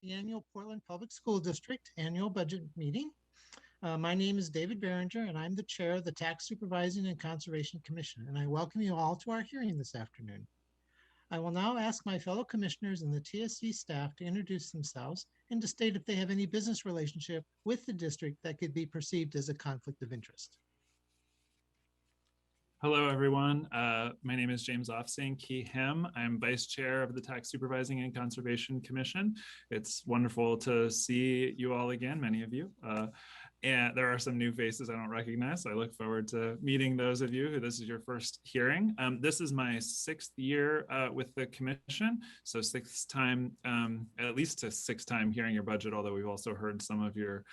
the annual Portland Public School District annual budget meeting. My name is David Behringer, and I'm the chair of the Tax Supervising and Conservation Commission, and I welcome you all to our hearing this afternoon. I will now ask my fellow commissioners and the TSC staff to introduce themselves and to state if they have any business relationship with the district that could be perceived as a conflict of interest. Hello, everyone. My name is James Ofsing Key-Him. I'm Vice Chair of the Tax Supervising and Conservation Commission. It's wonderful to see you all again, many of you. And there are some new faces I don't recognize, so I look forward to meeting those of you who this is your first hearing. This is my 6th year with the Commission, so at least a sixth time hearing your budget, although we've also heard some of your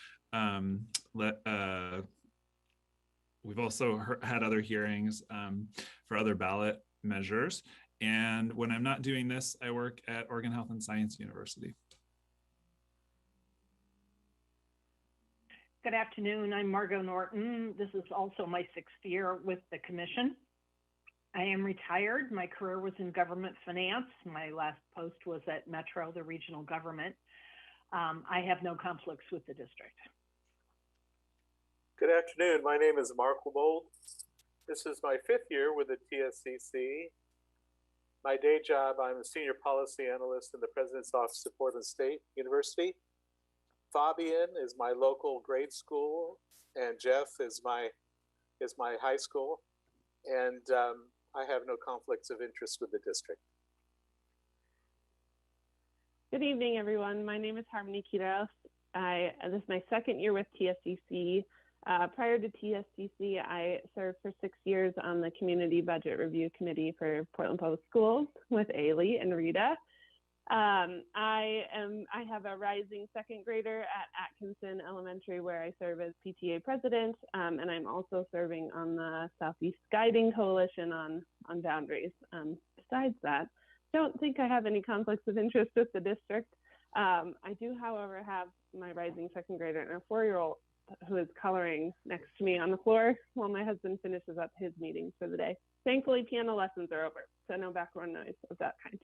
we've also had other hearings for other ballot measures. And when I'm not doing this, I work at Oregon Health and Science University. Good afternoon, I'm Margot Norton. This is also my 6th year with the Commission. I am retired. My career was in government finance. My last post was at Metro, the regional government. I have no conflicts with the district. Good afternoon. My name is Mark Lebold. This is my 5th year with the TSCC. My day job, I'm a senior policy analyst in the President's Office of Portland State University. Fabian is my local grade school, and Jeff is my high school. And I have no conflicts of interest with the district. Good evening, everyone. My name is Harmony Kiros. This is my 2nd year with TSCC. Prior to TSCC, I served for 6 years on the Community Budget Review Committee for Portland Public Schools with Ailey and Rita. I have a rising 2nd grader at Atkinson Elementary, where I serve as PTA president, and I'm also serving on the Southeast Guiding Coalition on Boundaries. Besides that, don't think I have any conflicts of interest with the district. I do, however, have my rising 2nd grader and a 4-year-old who is coloring next to me on the floor while my husband finishes up his meetings for the day. Thankfully, piano lessons are over, so no background noise of that kind.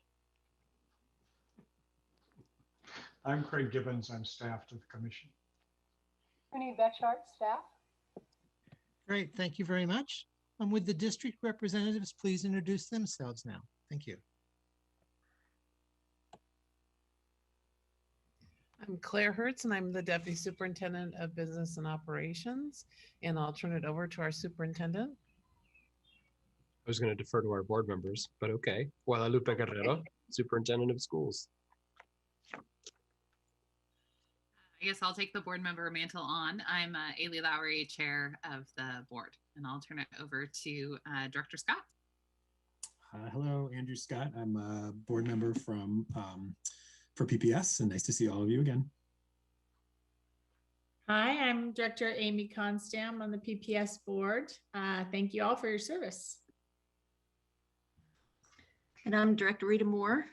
I'm Craig Gibbons. I'm staff to the Commission. Ernie Betchart, staff. Great, thank you very much. Would the district representatives please introduce themselves now? Thank you. I'm Claire Hertz, and I'm the Deputy Superintendent of Business and Operations, and I'll turn it over to our Superintendent. I was going to defer to our board members, but okay. Guadalupe Guerrero, Superintendent of Schools. I guess I'll take the board member mantle on. I'm Ailey Lowry, Chair of the board, and I'll turn it over to Director Scott. Hello, Andrew Scott. I'm a board member for PPS, and nice to see all of you again. Hi, I'm Director Amy Constam on the PPS board. Thank you all for your service. And I'm Director Rita Moore,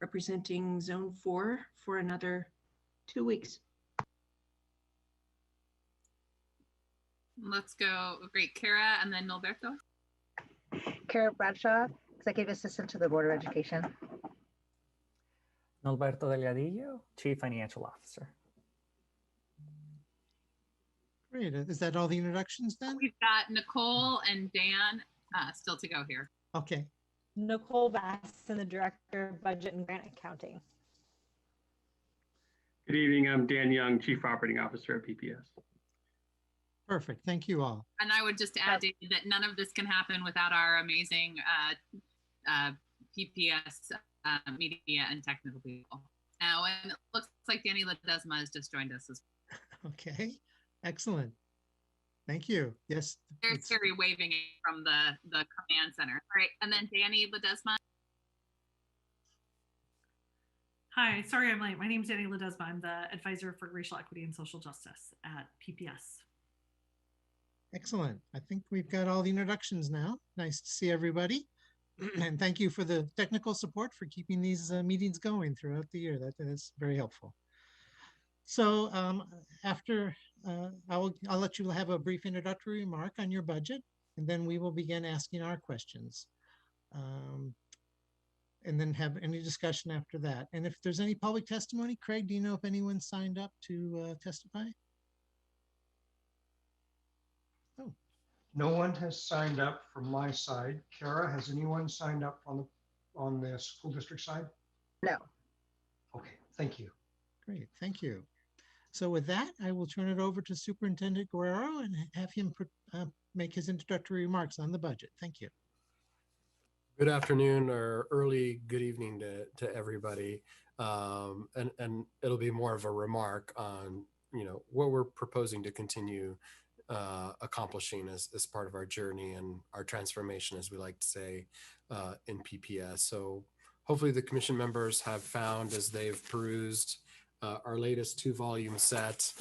representing Zone 4 for another 2 weeks. Let's go. Great, Kara, and then Norberto. Kara Bradshaw, Executive Assistant to the Board of Education. Norberto Delgadillo, Chief Financial Officer. Great. Is that all the introductions then? We've got Nicole and Dan still to go here. Okay. Nicole Basson, the Director of Budget and Grant Accounting. Good evening. I'm Dan Young, Chief Operating Officer at PPS. Perfect. Thank you all. And I would just add, David, that none of this can happen without our amazing PPS media and technical people. Now, and it looks like Danny Ledesma has just joined us as well. Okay, excellent. Thank you. Yes. There's Terry waving from the command center. All right, and then Danny Ledesma. Hi, sorry I'm late. My name is Danny Ledesma. I'm the advisor for racial equity and social justice at PPS. Excellent. I think we've got all the introductions now. Nice to see everybody. And thank you for the technical support for keeping these meetings going throughout the year. That's very helpful. So I'll let you have a brief introductory remark on your budget, and then we will begin asking our questions. and then have any discussion after that. And if there's any public testimony, Craig, do you know if anyone signed up to testify? Oh. No one has signed up from my side. Kara, has anyone signed up on the school district side? No. Okay, thank you. Great, thank you. So with that, I will turn it over to Superintendent Guerrero and have him make his introductory remarks on the budget. Thank you. Good afternoon or early good evening to everybody. And it'll be more of a remark on, what we're proposing to continue accomplishing as part of our journey and our transformation, as we like to say, in PPS. So hopefully the commission members have found, as they've perused our latest 2-volume set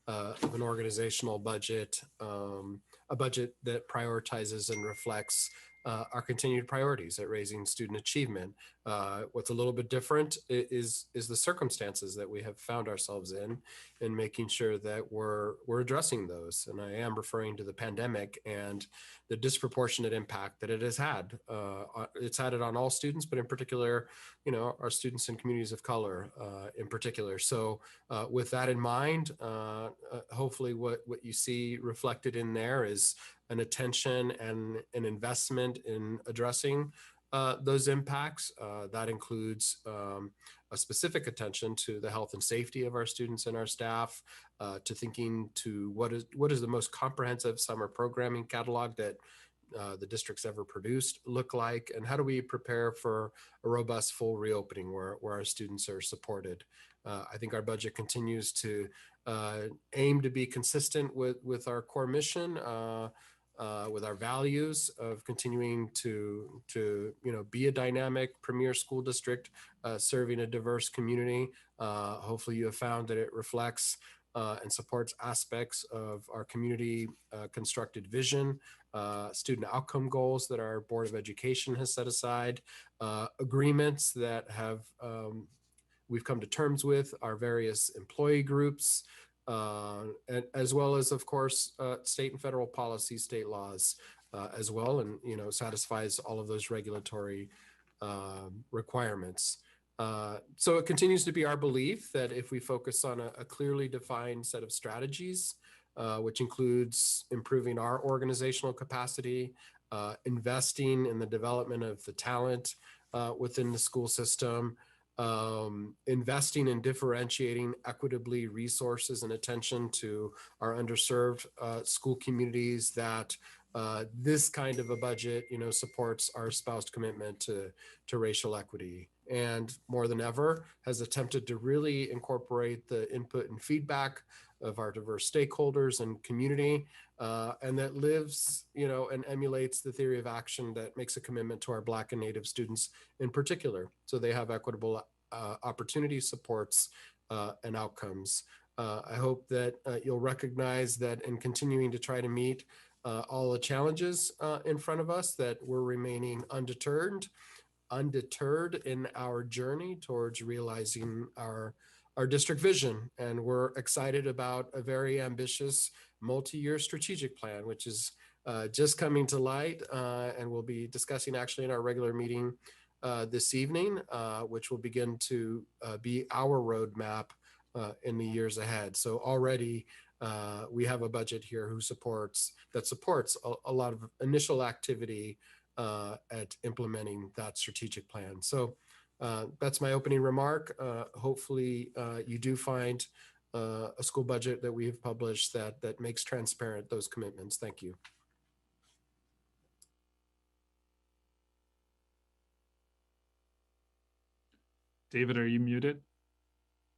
of an organizational budget, a budget that prioritizes and reflects our continued priorities at raising student achievement. What's a little bit different is the circumstances that we have found ourselves in making sure that we're addressing those. And I am referring to the pandemic and the disproportionate impact that it has had. It's had it on all students, but in particular, our students in communities of color in particular. So with that in mind, hopefully what you see reflected in there is an attention and an investment in addressing those impacts. That includes a specific attention to the health and safety of our students and our staff, to thinking to what is the most comprehensive summer programming catalog that the district's ever produced look like, and how do we prepare for a robust full reopening where our students are supported. I think our budget continues to aim to be consistent with our core mission, with our values of continuing to be a dynamic premier school district serving a diverse community. Hopefully you have found that it reflects and supports aspects of our community constructed vision, student outcome goals that our Board of Education has set aside, agreements that have we've come to terms with our various employee groups, and as well as, of course, state and federal policy, state laws as well, and satisfies all of those regulatory requirements. So it continues to be our belief that if we focus on a clearly defined set of strategies, which includes improving our organizational capacity, investing in the development of the talent within the school system, investing in differentiating equitably resources and attention to our underserved school communities, that this kind of a budget, supports our espoused commitment to racial equity, and more than ever has attempted to really incorporate the input and feedback of our diverse stakeholders and community, and that lives, and emulates the theory of action that makes a commitment to our Black and Native students in particular, so they have equitable opportunity, supports, and outcomes. I hope that you'll recognize that in continuing to try to meet all the challenges in front of us, that we're remaining undeterred in our journey towards realizing our district vision. And we're excited about a very ambitious multi-year strategic plan, which is just coming to light, and we'll be discussing actually in our regular meeting this evening, which will begin to be our roadmap in the years ahead. So already we have a budget here that supports a lot of initial activity at implementing that strategic plan. So that's my opening remark. Hopefully you do find a school budget that we have published that makes transparent those commitments. Thank you. David, are you muted?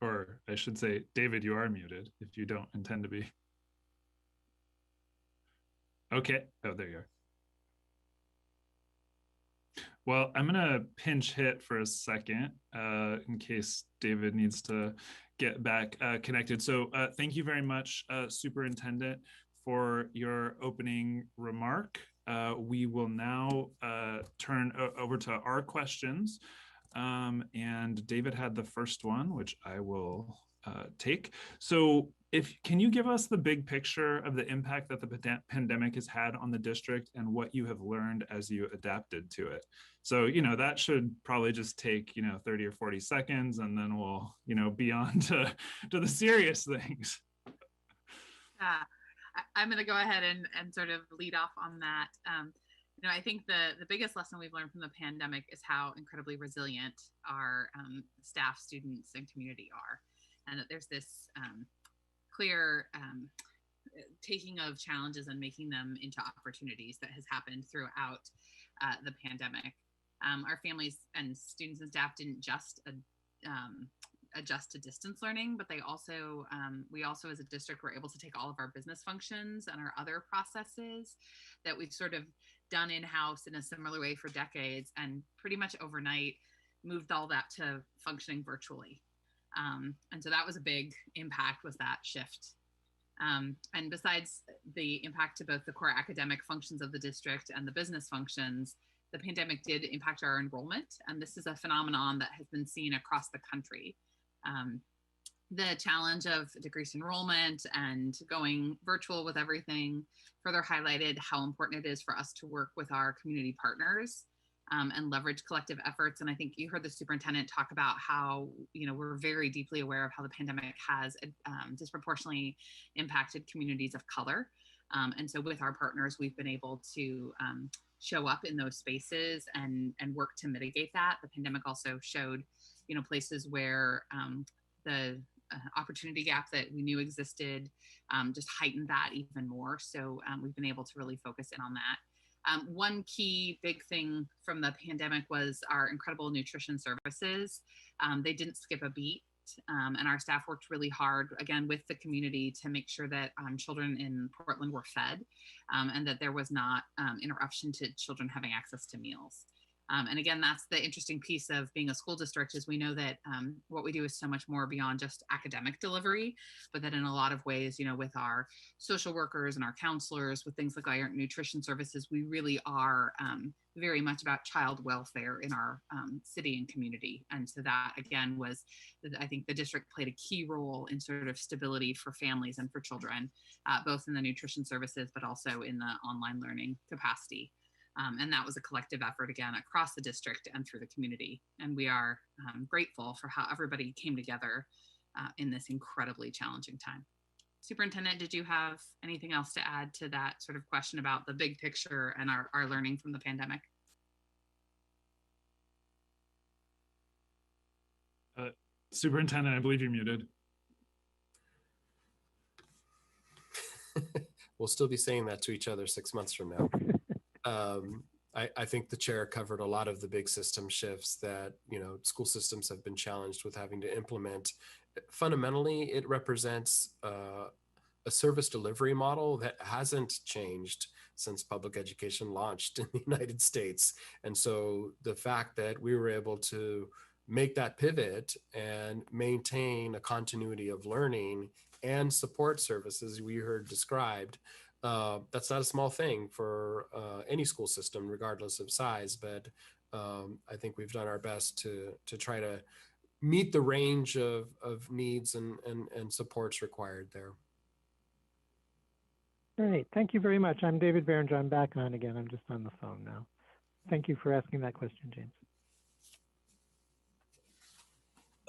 Or I should say, David, you are muted if you don't intend to be. Okay. Oh, there you are. Well, I'm going to pinch hit for a second in case David needs to get back connected. So thank you very much, Superintendent, for your opening remark. We will now turn over to our questions. And David had the first one, which I will take. So can you give us the big picture of the impact that the pandemic has had on the district and what you have learned as you adapted to it? So, that should probably just take, 30 or 40 seconds, and then we'll, be on to the serious things. I'm going to go ahead and sort of lead off on that. I think the biggest lesson we've learned from the pandemic is how incredibly resilient our staff, students, and community are. And that there's this clear taking of challenges and making them into opportunities that has happened throughout the pandemic. Our families and students and staff didn't just adjust to distance learning, but we also as a district were able to take all of our business functions and our other processes that we've sort of done in-house in a similar way for decades, and pretty much overnight moved all that to functioning virtually. And so that was a big impact, was that shift. And besides the impact to both the core academic functions of the district and the business functions, the pandemic did impact our enrollment. And this is a phenomenon that has been seen across the country. The challenge of decreased enrollment and going virtual with everything further highlighted how important it is for us to work with our community partners and leverage collective efforts. And I think you heard the superintendent talk about how, we're very deeply aware of how the pandemic has disproportionately impacted communities of color. And so with our partners, we've been able to show up in those spaces and work to mitigate that. The pandemic also showed, places where the opportunity gap that we knew existed just heightened that even more. So we've been able to really focus in on that. One key big thing from the pandemic was our incredible nutrition services. They didn't skip a beat. And our staff worked really hard, again, with the community to make sure that children in Portland were fed and that there was not interruption to children having access to meals. And again, that's the interesting piece of being a school district, is we know that what we do is so much more beyond just academic delivery, but that in a lot of ways, with our social workers and our counselors, with things like our nutrition services, we really are very much about child welfare in our city and community. And so that, again, I think the district played a key role in sort of stability for families and for children, both in the nutrition services, but also in the online learning capacity. And that was a collective effort, again, across the district and through the community. And we are grateful for how everybody came together in this incredibly challenging time. Superintendent, did you have anything else to add to that sort of question about the big picture and our learning from the pandemic? Superintendent, I believe you're muted. We'll still be saying that to each other 6 months from now. I think the chair covered a lot of the big system shifts that, school systems have been challenged with having to implement. Fundamentally, it represents a service delivery model that hasn't changed since public education launched in the United States. And so the fact that we were able to make that pivot and maintain a continuity of learning and support services we heard described, that's not a small thing for any school system, regardless of size. But I think we've done our best to try to meet the range of needs and supports required there. Great. Thank you very much. I'm David Berenger. I'm back on again. I'm just on the phone now. Thank you for asking that question, James.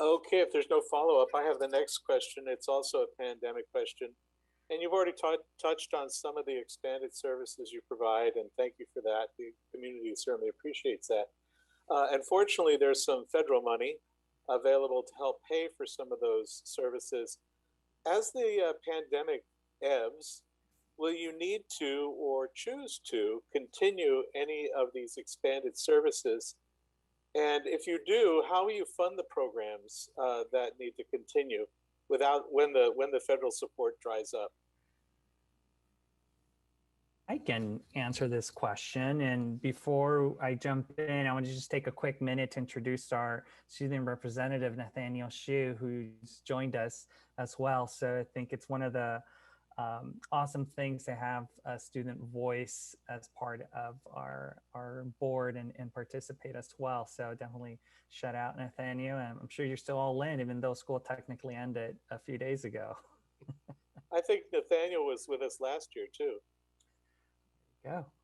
Okay, if there's no follow-up, I have the next question. It's also a pandemic question. And you've already touched on some of the expanded services you provide, and thank you for that. The community certainly appreciates that. Unfortunately, there's some federal money available to help pay for some of those services. As the pandemic ebbs, will you need to or choose to continue any of these expanded services? And if you do, how will you fund the programs that need to continue when the federal support dries up? I can answer this question. And before I jump in, I want to just take a quick minute to introduce our student representative, Nathaniel Hsu, who's joined us as well. So I think it's one of the awesome things to have a student voice as part of our board and participate as well. So definitely shout out Nathaniel, and I'm sure you're still all in, even though school technically ended a few days ago. I think Nathaniel was with us last year too.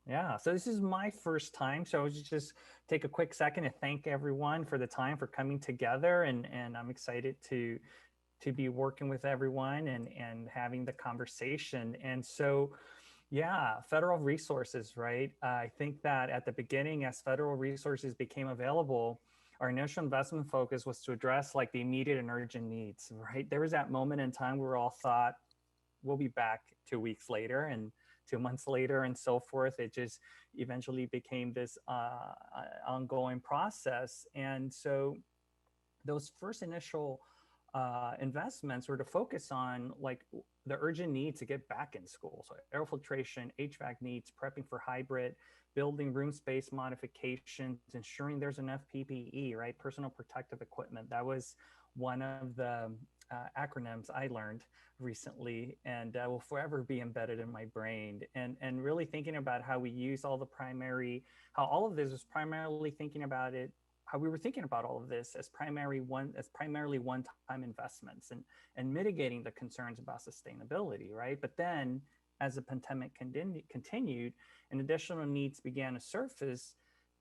Yeah. So this is my first time. So I would just take a quick second to thank everyone for the time for coming together. And I'm excited to be working with everyone and having the conversation. And so, yeah, federal resources, right? I think that at the beginning, as federal resources became available, our initial investment focus was to address like the immediate and urgent needs, right? There was that moment in time where we all thought, we'll be back 2 weeks later and 2 months later and so forth. It just eventually became this ongoing process. And so those first initial investments were to focus on like the urgent need to get back in school. So air filtration, HVAC needs, prepping for hybrid, building room space modifications, ensuring there's enough PPE, right? Personal protective equipment. That was one of the acronyms I learned recently and will forever be embedded in my brain. And really thinking about how we use all the how all of this was primarily thinking about it, how we were thinking about all of this as primarily one-time investments and mitigating the concerns about sustainability, right? But then as the pandemic continued and additional needs began to surface,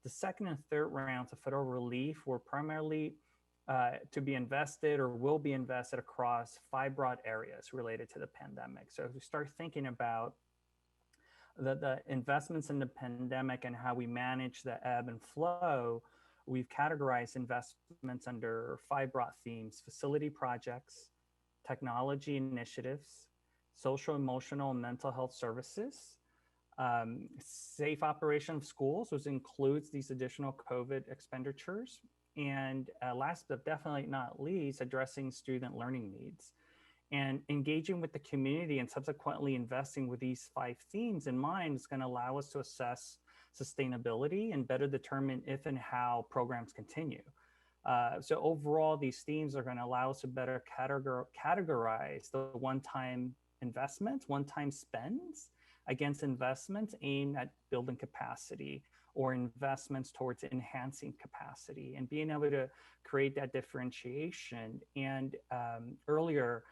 the second and third rounds of federal relief were primarily to be invested or will be invested across 5 broad areas related to the pandemic. So if we start thinking about the investments in the pandemic and how we manage the ebb and flow, we've categorized investments under 5 broad themes: facility projects, technology initiatives, social, emotional, and mental health services, safe operation of schools, which includes these additional COVID expenditures, and last but definitely not least, addressing student learning needs. And engaging with the community and subsequently investing with these 5 themes in mind is going to allow us to assess sustainability and better determine if and how programs continue. So overall, these themes are going to allow us to better categorize the one-time investments, one-time spends against investments aimed at building capacity or investments towards enhancing capacity and being able to create that differentiation. And earlier,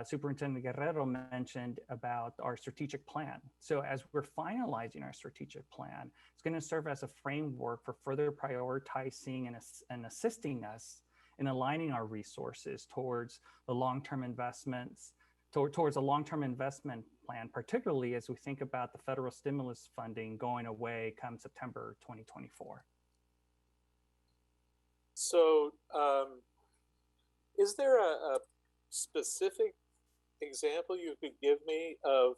Superintendent Guerrero mentioned about our strategic plan. So as we're finalizing our strategic plan, it's going to serve as a framework for further prioritizing and assisting us in aligning our resources towards the long-term investments, towards a long-term investment plan, particularly as we think about the federal stimulus funding going away come September 2024. So is there a specific example you could give me of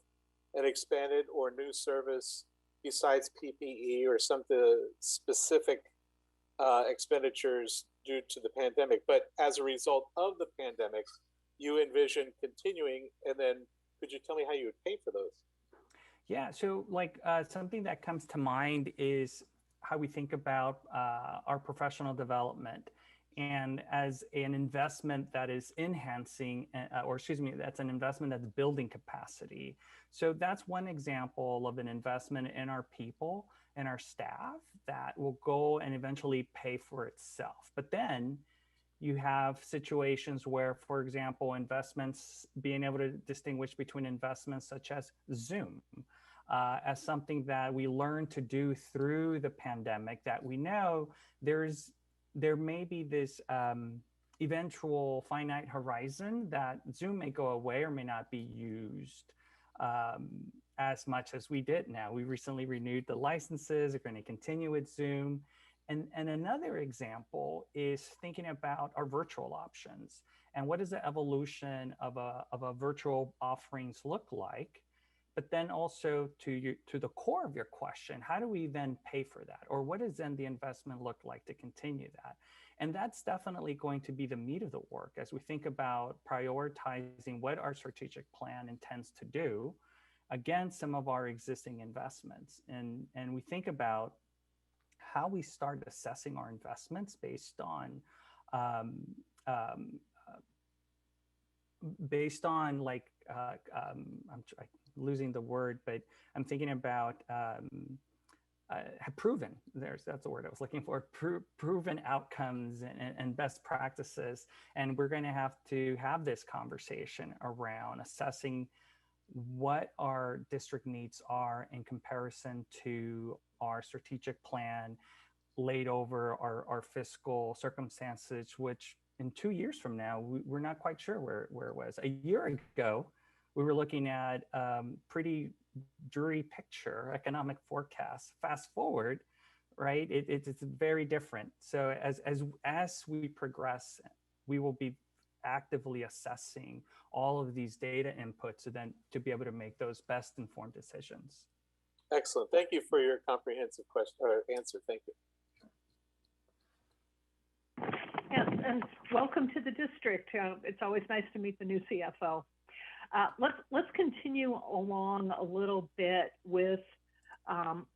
an expanded or new service besides PPE or some of the specific expenditures due to the pandemic, but as a result of the pandemic, you envision continuing? And then could you tell me how you would pay for those? Yeah, so like something that comes to mind is how we think about our professional development. And as an investment that is enhancing, that's an investment that's building capacity. So that's one example of an investment in our people and our staff that will go and eventually pay for itself. But then you have situations where, for example, investments, being able to distinguish between investments such as Zoom, as something that we learned to do through the pandemic, that we know there may be this eventual finite horizon that Zoom may go away or may not be used as much as we did now. We recently renewed the licenses. We're going to continue with Zoom. And another example is thinking about our virtual options and what does the evolution of a virtual offerings look like? But then also to the core of your question, how do we then pay for that? Or what does then the investment look like to continue that? And that's definitely going to be the meat of the work as we think about prioritizing what our strategic plan intends to do against some of our existing investments. And we think about how we start assessing our investments based on based on like, I'm losing the word, but I'm thinking about have proven, that's the word I was looking for, proven outcomes and best practices. And we're going to have this conversation around assessing what our district needs are in comparison to our strategic plan laid over our fiscal circumstances, which in 2 years from now, we're not quite sure where it was. A year ago, we were looking at pretty dreary picture, economic forecast. Fast forward, right? It's very different. So as we progress, we will be actively assessing all of these data inputs to be able to make those best informed decisions. Excellent. Thank you for your comprehensive question or answer. Thank you. Yes, and welcome to the district. It's always nice to meet the new CFO. Let's continue along a little bit with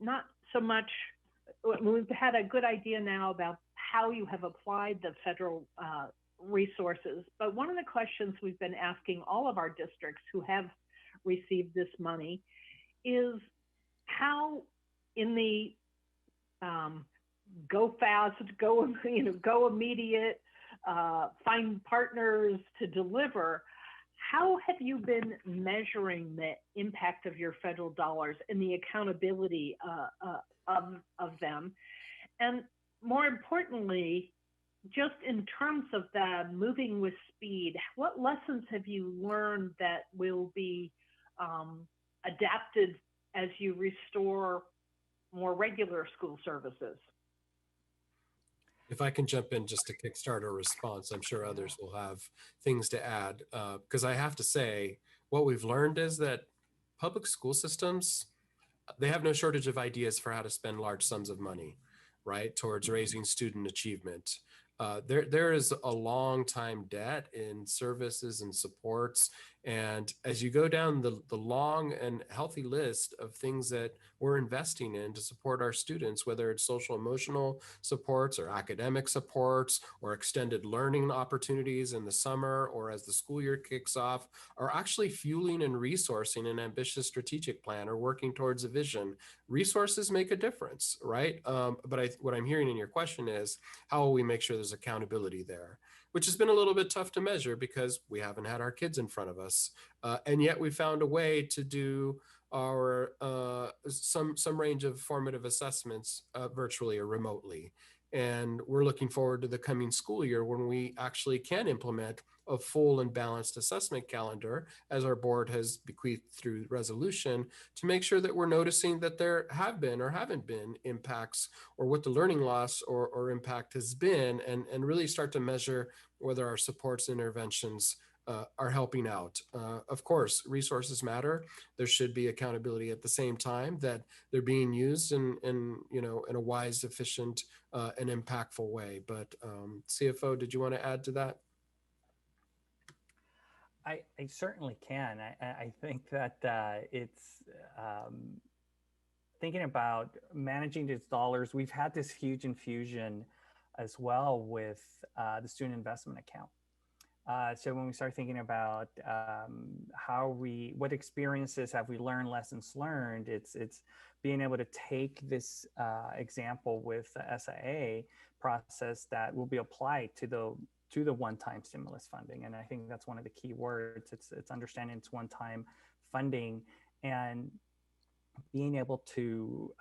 not so much, we've had a good idea now about how you have applied the federal resources, but one of the questions we've been asking all of our districts who have received this money is how in the go fast, go immediate, find partners to deliver, how have you been measuring the impact of your federal dollars and the accountability of them? And more importantly, just in terms of the moving with speed, what lessons have you learned that will be adapted as you restore more regular school services? If I can jump in just to kickstart a response, I'm sure others will have things to add. Because I have to say, what we've learned is that public school systems, they have no shortage of ideas for how to spend large sums of money, right, towards raising student achievement. There is a long time debt in services and supports. And as you go down the long and healthy list of things that we're investing in to support our students, whether it's social emotional supports or academic supports or extended learning opportunities in the summer or as the school year kicks off, are actually fueling and resourcing an ambitious strategic plan or working towards a vision. Resources make a difference, right? But what I'm hearing in your question is, how will we make sure there's accountability there? Which has been a little bit tough to measure because we haven't had our kids in front of us. And yet we found a way to do our some range of formative assessments virtually or remotely. And we're looking forward to the coming school year when we actually can implement a full and balanced assessment calendar, as our board has bequeathed through resolution, to make sure that we're noticing that there have been or haven't been impacts, or what the learning loss or impact has been, and really start to measure whether our supports and interventions are helping out. Of course, resources matter. There should be accountability at the same time that they're being used in a wise, efficient, and impactful way. But CFO, did you want to add to that? I certainly can. I think that it's thinking about managing these dollars. We've had this huge infusion as well with the student investment account. So when we start thinking about what experiences have we learned, lessons learned, it's being able to take this example with the SIA process that will be applied to the one-time stimulus funding. And I think that's one of the key words. It's understanding it's one-time funding and being able to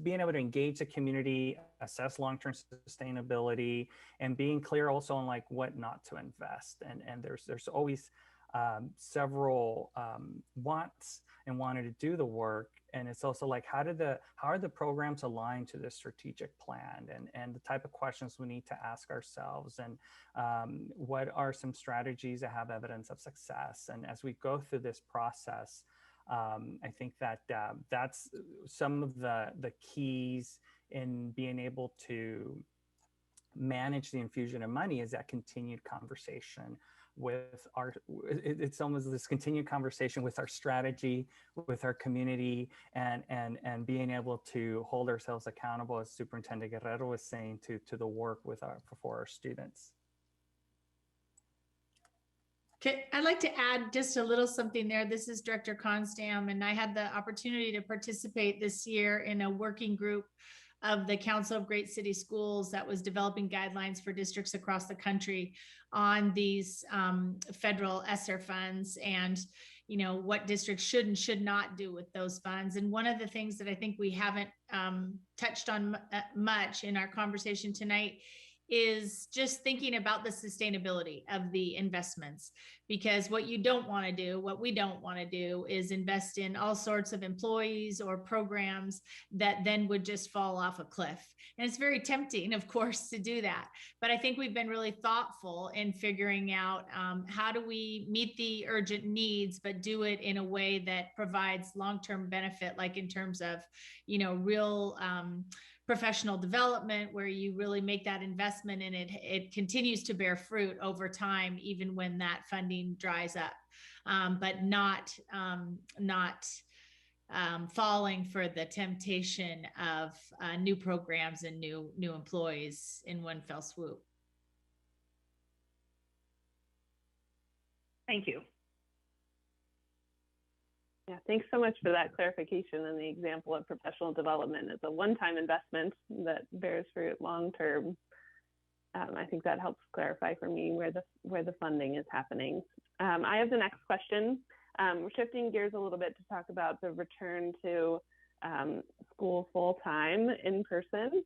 being able to engage the community, assess long-term sustainability, and being clear also on like what not to invest. And there's always several wants and wanting to do the work. And it's also like, how are the programs aligned to the strategic plan, and the type of questions we need to ask ourselves, and what are some strategies that have evidence of success. And as we go through this process, I think that that's some of the keys in being able to manage the infusion of money, is that continued conversation with it's almost this continued conversation with our strategy, with our community, and being able to hold ourselves accountable, as Superintendent Guerrero was saying, to the work for our students. I'd like to add just a little something there. This is Director Constam, and I had the opportunity to participate this year in a working group of the Council of Great City Schools that was developing guidelines for districts across the country on these federal ESSER funds and what districts should and should not do with those funds. And one of the things that I think we haven't touched on much in our conversation tonight is just thinking about the sustainability of the investments, because what we don't want to do is invest in all sorts of employees or programs that then would just fall off a cliff. And it's very tempting, of course, to do that. But I think we've been really thoughtful in figuring out how do we meet the urgent needs, but do it in a way that provides long-term benefit, like in terms of, real professional development, where you really make that investment and it continues to bear fruit over time, even when that funding dries up, but not falling for the temptation of new programs and new employees in one fell swoop. Thank you. Yeah, thanks so much for that clarification and the example of professional development as a one-time investment that bears fruit long-term. I think that helps clarify for me where the funding is happening. I have the next question. We're shifting gears a little bit to talk about the return to school full-time in person,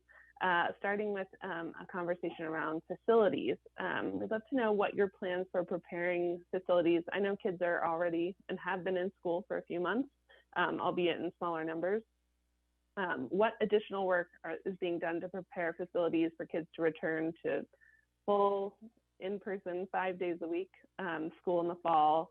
starting with a conversation around facilities. We'd love to know what your plans for preparing facilities. I know kids are already and have been in school for a few months, albeit in smaller numbers. What additional work is being done to prepare facilities for kids to return to full in-person 5 days a week school in the fall?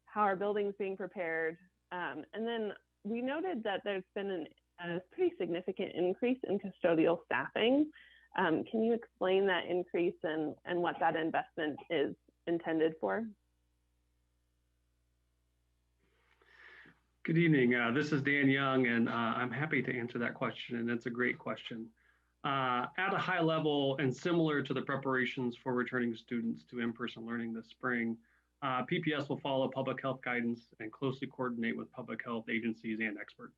How are buildings being prepared? And then we noted that there's been a pretty significant increase in custodial staffing. Can you explain that increase and what that investment is intended for? Good evening. This is Dan Young, and I'm happy to answer that question, and it's a great question. At a high level, and similar to the preparations for returning students to in-person learning this spring, PPS will follow public health guidance and closely coordinate with public health agencies and experts.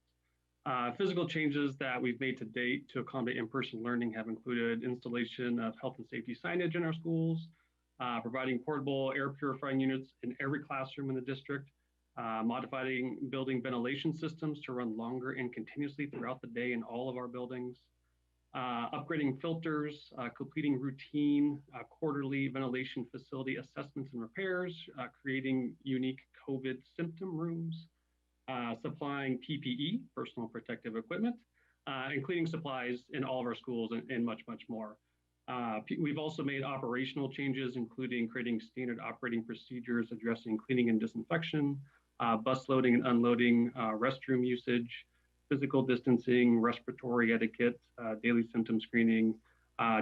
Physical changes that we've made to date to accommodate in-person learning have included installation of health and safety signage in our schools, providing portable air purifying units in every classroom in the district, modifying building ventilation systems to run longer and continuously throughout the day in all of our buildings, upgrading filters, completing routine quarterly ventilation facility assessments and repairs, creating unique COVID symptom rooms, supplying PPE, personal protective equipment, including supplies in all of our schools and much, much more. We've also made operational changes, including creating standard operating procedures addressing cleaning and disinfection, bus loading and unloading, restroom usage, physical distancing, respiratory etiquette, daily symptom screening,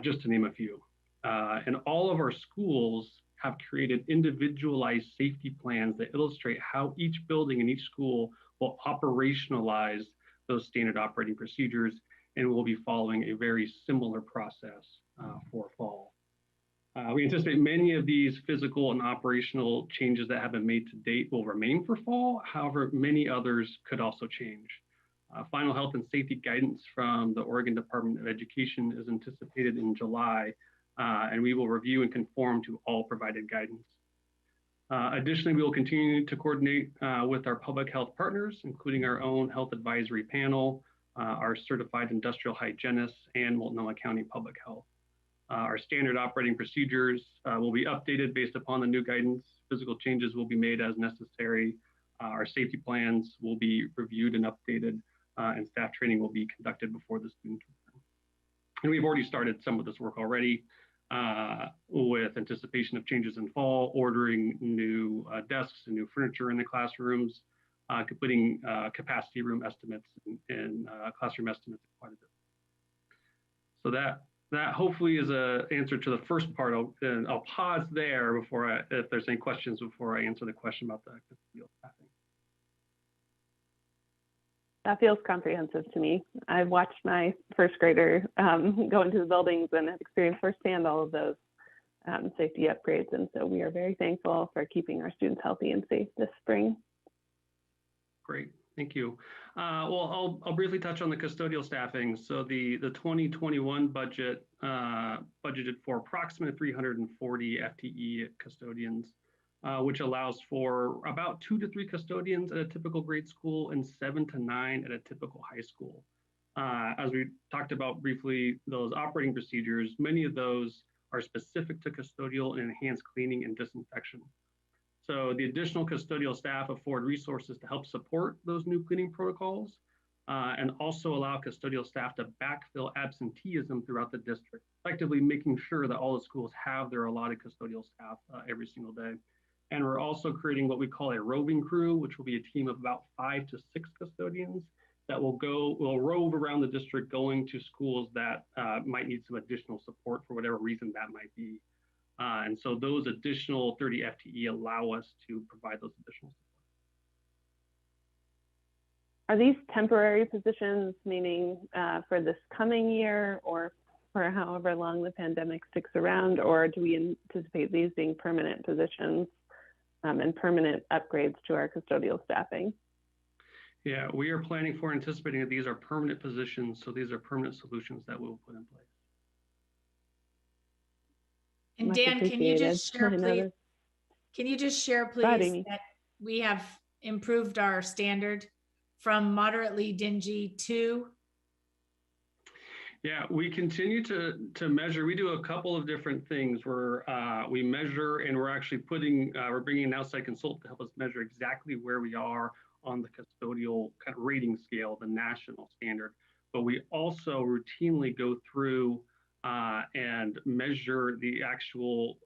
just to name a few. And all of our schools have created individualized safety plans that illustrate how each building and each school will operationalize those standard operating procedures, and we'll be following a very similar process for fall. We anticipate many of these physical and operational changes that have been made to date will remain for fall. However, many others could also change. Final health and safety guidance from the Oregon Department of Education is anticipated in July, and we will review and conform to all provided guidance. Additionally, we will continue to coordinate with our public health partners, including our own health advisory panel, our certified industrial hygienists, and Multnomah County Public Health. Our standard operating procedures will be updated based upon the new guidance. Physical changes will be made as necessary. Our safety plans will be reviewed and updated, and staff training will be conducted before the students return. And we've already started some of this work already with anticipation of changes in fall, ordering new desks and new furniture in the classrooms, completing capacity room estimates and classroom estimates quite a bit. So that hopefully is an answer to the first part. I'll pause there before if there's any questions before I answer the question about the custodial staffing. That feels comprehensive to me. I've watched my first grader go into the buildings and have experienced firsthand all of those safety upgrades. And so we are very thankful for keeping our students healthy and safe this spring. Great, thank you. Well, I'll briefly touch on the custodial staffing. So the 2021 budget budgeted for approximately 340 FTE custodians, which allows for about 2 to 3 custodians at a typical grade school and 7 to 9 at a typical high school. As we talked about briefly, those operating procedures, many of those are specific to custodial and enhanced cleaning and disinfection. So the additional custodial staff afford resources to help support those new cleaning protocols and also allow custodial staff to backfill absenteeism throughout the district, effectively making sure that all the schools have their allotted custodial staff every single day. And we're also creating what we call a roving crew, which will be a team of about 5 to 6 custodians that will rove around the district, going to schools that might need some additional support for whatever reason that might be. And so those additional 30 FTE allow us to provide those additional support. Are these temporary positions, meaning for this coming year or for however long the pandemic sticks around, or do we anticipate these being permanent positions and permanent upgrades to our custodial staffing? Yeah, we are planning for anticipating that these are permanent positions. So these are permanent solutions that we'll put in place. And Dan, can you just share, please? Can you just share, please, that we have improved our standard from moderately dingy to? Yeah, we continue to measure. We do a couple of different things where we measure, and we're actually we're bringing an outside consultant to help us measure exactly where we are on the custodial kind of rating scale, the national standard. But we also routinely go through and measure the actual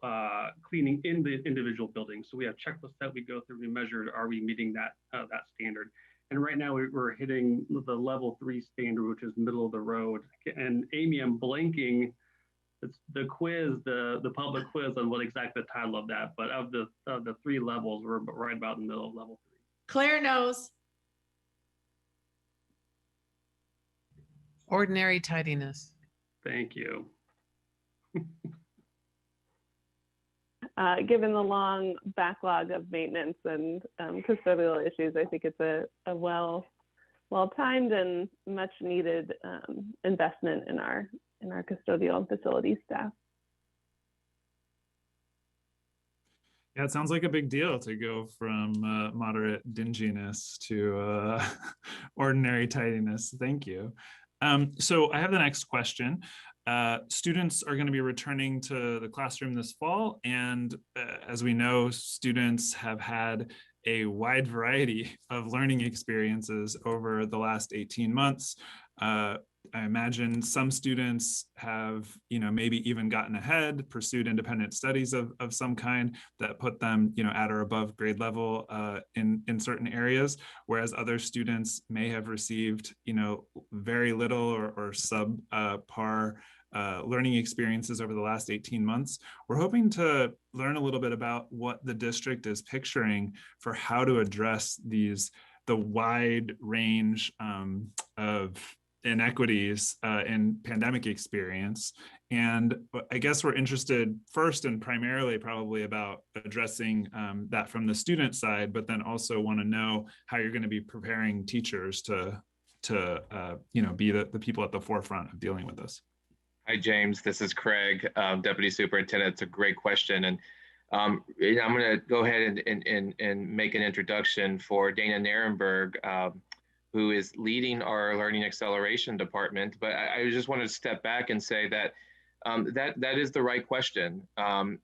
cleaning in the individual buildings. So we have checklists that we go through. We measured, are we meeting that standard? And right now we're hitting the level 3 standard, which is middle of the road. And Amy, I'm blanking. It's the quiz, the public quiz on what exactly the title of that. But of the 3 levels, we're right about in the middle of level 3. Claire knows. Ordinary tidiness. Thank you. Given the long backlog of maintenance and custodial issues, I think it's a well-timed and much needed investment in our custodial facility staff. Yeah, it sounds like a big deal to go from moderate dinginess to ordinary tidiness. Thank you. So I have the next question. Students are going to be returning to the classroom this fall, and as we know, students have had a wide variety of learning experiences over the last 18 months. I imagine some students have, maybe even gotten ahead, pursued independent studies of some kind that put them, at or above grade level in certain areas, whereas other students may have received, very little or subpar learning experiences over the last 18 months. We're hoping to learn a little bit about what the district is picturing for how to address the wide range of inequities in pandemic experience. And I guess we're interested first and primarily probably about addressing that from the student side, but then also want to know how you're going to be preparing teachers to be the people at the forefront of dealing with this. Hi, James. This is Craig, Deputy Superintendent. It's a great question. And I'm going to go ahead and make an introduction for Dana Nirenberg, who is leading our Learning Acceleration Department. But I just wanted to step back and say that that is the right question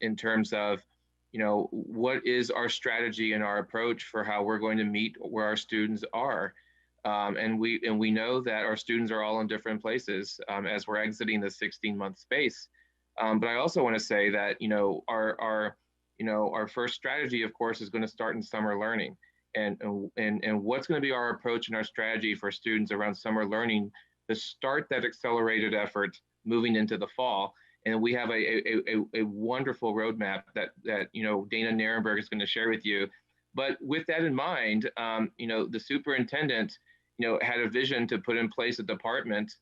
in terms of, what is our strategy and our approach for how we're going to meet where our students are. And we know that our students are all in different places as we're exiting the 16-month space. But I also want to say that, our first strategy, of course, is going to start in summer learning. And what's going to be our approach and our strategy for students around summer learning to start that accelerated effort moving into the fall. And we have a wonderful roadmap that Dana Nirenberg is going to share with you. But with that in mind, the superintendent, had a vision to put in place a department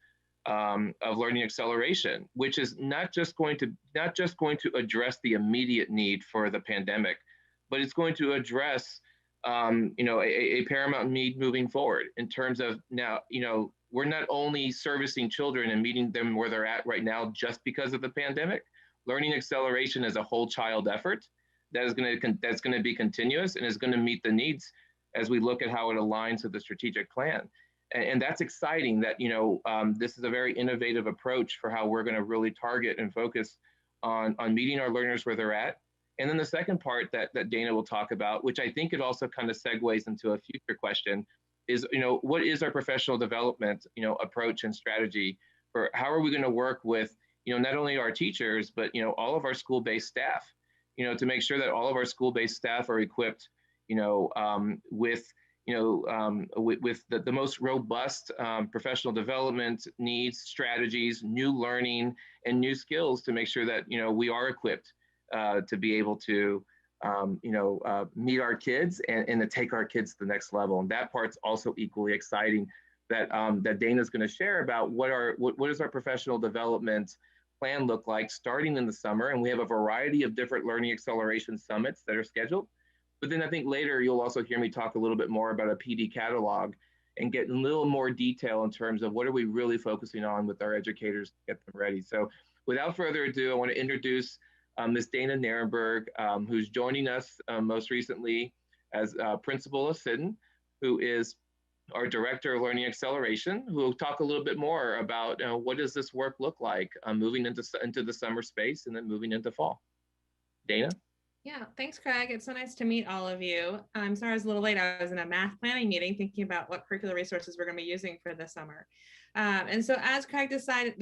of learning acceleration, which is not just going to address the immediate need for the pandemic, but it's going to address a paramount need moving forward in terms of now, we're not only servicing children and meeting them where they're at right now just because of the pandemic. Learning acceleration is a whole child effort that's going to be continuous and is going to meet the needs as we look at how it aligns with the strategic plan. And that's exciting that, this is a very innovative approach for how we're going to really target and focus on meeting our learners where they're at. And then the second part that Dana will talk about, which I think it also kind of segues into a future question, is, what is our professional development, approach and strategy for how are we going to work with, not only our teachers, but, all of our school-based staff, to make sure that all of our school-based staff are equipped, with the most robust professional development needs, strategies, new learning, and new skills to make sure that, we are equipped to be able to, meet our kids and to take our kids to the next level. And that part's also equally exciting that Dana's going to share about what does our professional development plan look like starting in the summer. And we have a variety of different learning acceleration summits that are scheduled. But then I think later you'll also hear me talk a little bit more about a PD catalog and get a little more detail in terms of what are we really focusing on with our educators to get them ready. So without further ado, I want to introduce Ms. Dana Nirenberg, who's joining us most recently as Principal of Sidon, who is our Director of Learning Acceleration, who will talk a little bit more about what does this work look like moving into the summer space and then moving into fall. Dana? Yeah, thanks, Craig. It's so nice to meet all of you. I'm sorry I was a little late. I was in a math planning meeting thinking about what curricular resources we're going to be using for the summer. And so as Craig described,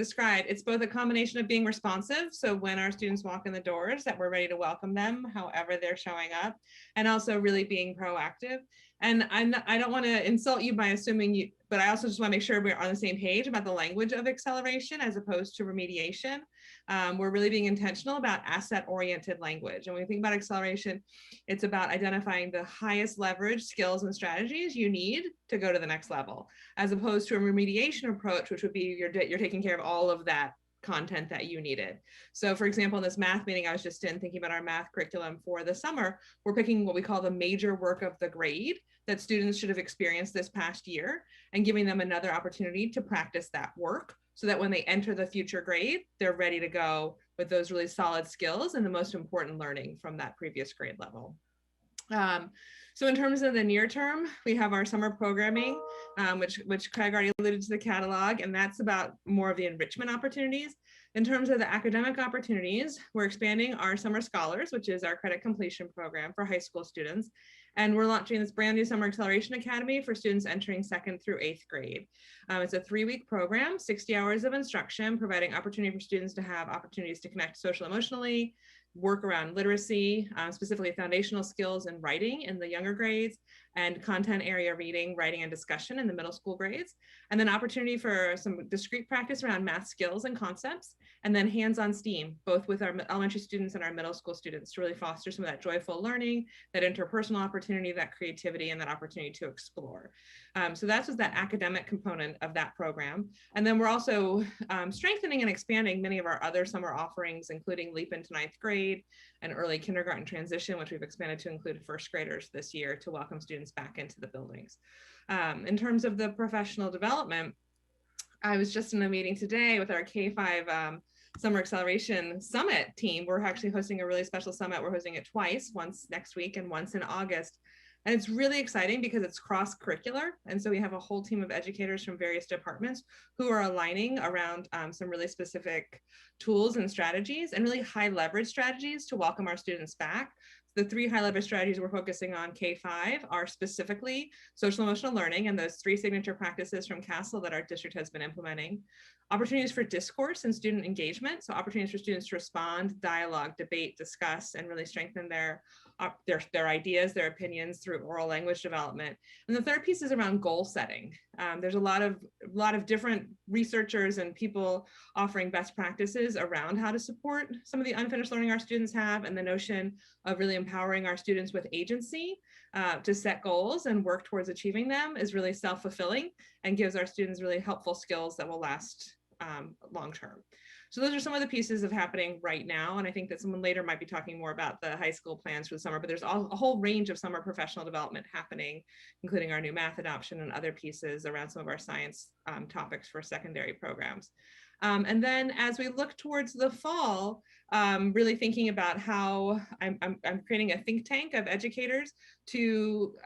it's both a combination of being responsive, so when our students walk in the doors that we're ready to welcome them however they're showing up, and also really being proactive. And I don't want to insult you by assuming you, but I also just want to make sure we're on the same page about the language of acceleration as opposed to remediation. We're really being intentional about asset-oriented language. And when we think about acceleration, it's about identifying the highest leverage skills and strategies you need to go to the next level, as opposed to a remediation approach, which would be you're taking care of all of that content that you needed. So for example, in this math meeting I was just in thinking about our math curriculum for the summer, we're picking what we call the major work of the grade that students should have experienced this past year and giving them another opportunity to practice that work so that when they enter the future grade, they're ready to go with those really solid skills and the most important learning from that previous grade level. So in terms of the near term, we have our summer programming, which Craig already alluded to the catalog, and that's about more of the enrichment opportunities. In terms of the academic opportunities, we're expanding our Summer Scholars, which is our credit completion program for high school students. And we're launching this brand new Summer Acceleration Academy for students entering 2nd through 8th grade. It's a 3-week program, 60 hours of instruction, providing opportunity for students to have opportunities to connect social emotionally, work around literacy, specifically foundational skills in writing in the younger grades, and content area reading, writing, and discussion in the middle school grades. And then opportunity for some discrete practice around math skills and concepts, and then hands-on STEAM, both with our elementary students and our middle school students to really foster some of that joyful learning, that interpersonal opportunity, that creativity, and that opportunity to explore. So that's just that academic component of that program. And then we're also strengthening and expanding many of our other summer offerings, including Leap into 9th grade and early kindergarten transition, which we've expanded to include 1st graders this year to welcome students back into the buildings. In terms of the professional development, I was just in a meeting today with our K-5 Summer Acceleration Summit team. We're actually hosting a really special summit. We're hosting it twice, once next week and once in August. And it's really exciting because it's cross-curricular. And so we have a whole team of educators from various departments who are aligning around some really specific tools and strategies and really high leverage strategies to welcome our students back. The 3 high leverage strategies we're focusing on K-5 are specifically social emotional learning and those 3 signature practices from CASEL that our district has been implementing. Opportunities for discourse and student engagement. So opportunities for students to respond, dialogue, debate, discuss, and really strengthen their ideas, their opinions through oral language development. And the third piece is around goal setting. There's a lot of different researchers and people offering best practices around how to support some of the unfinished learning our students have, and the notion of really empowering our students with agency to set goals and work towards achieving them is really self-fulfilling and gives our students really helpful skills that will last long term. So those are some of the pieces of happening right now. And I think that someone later might be talking more about the high school plans for the summer, but there's a whole range of summer professional development happening, including our new math adoption and other pieces around some of our science topics for secondary programs. And then as we look towards the fall, really thinking about how I'm creating a think tank of educators to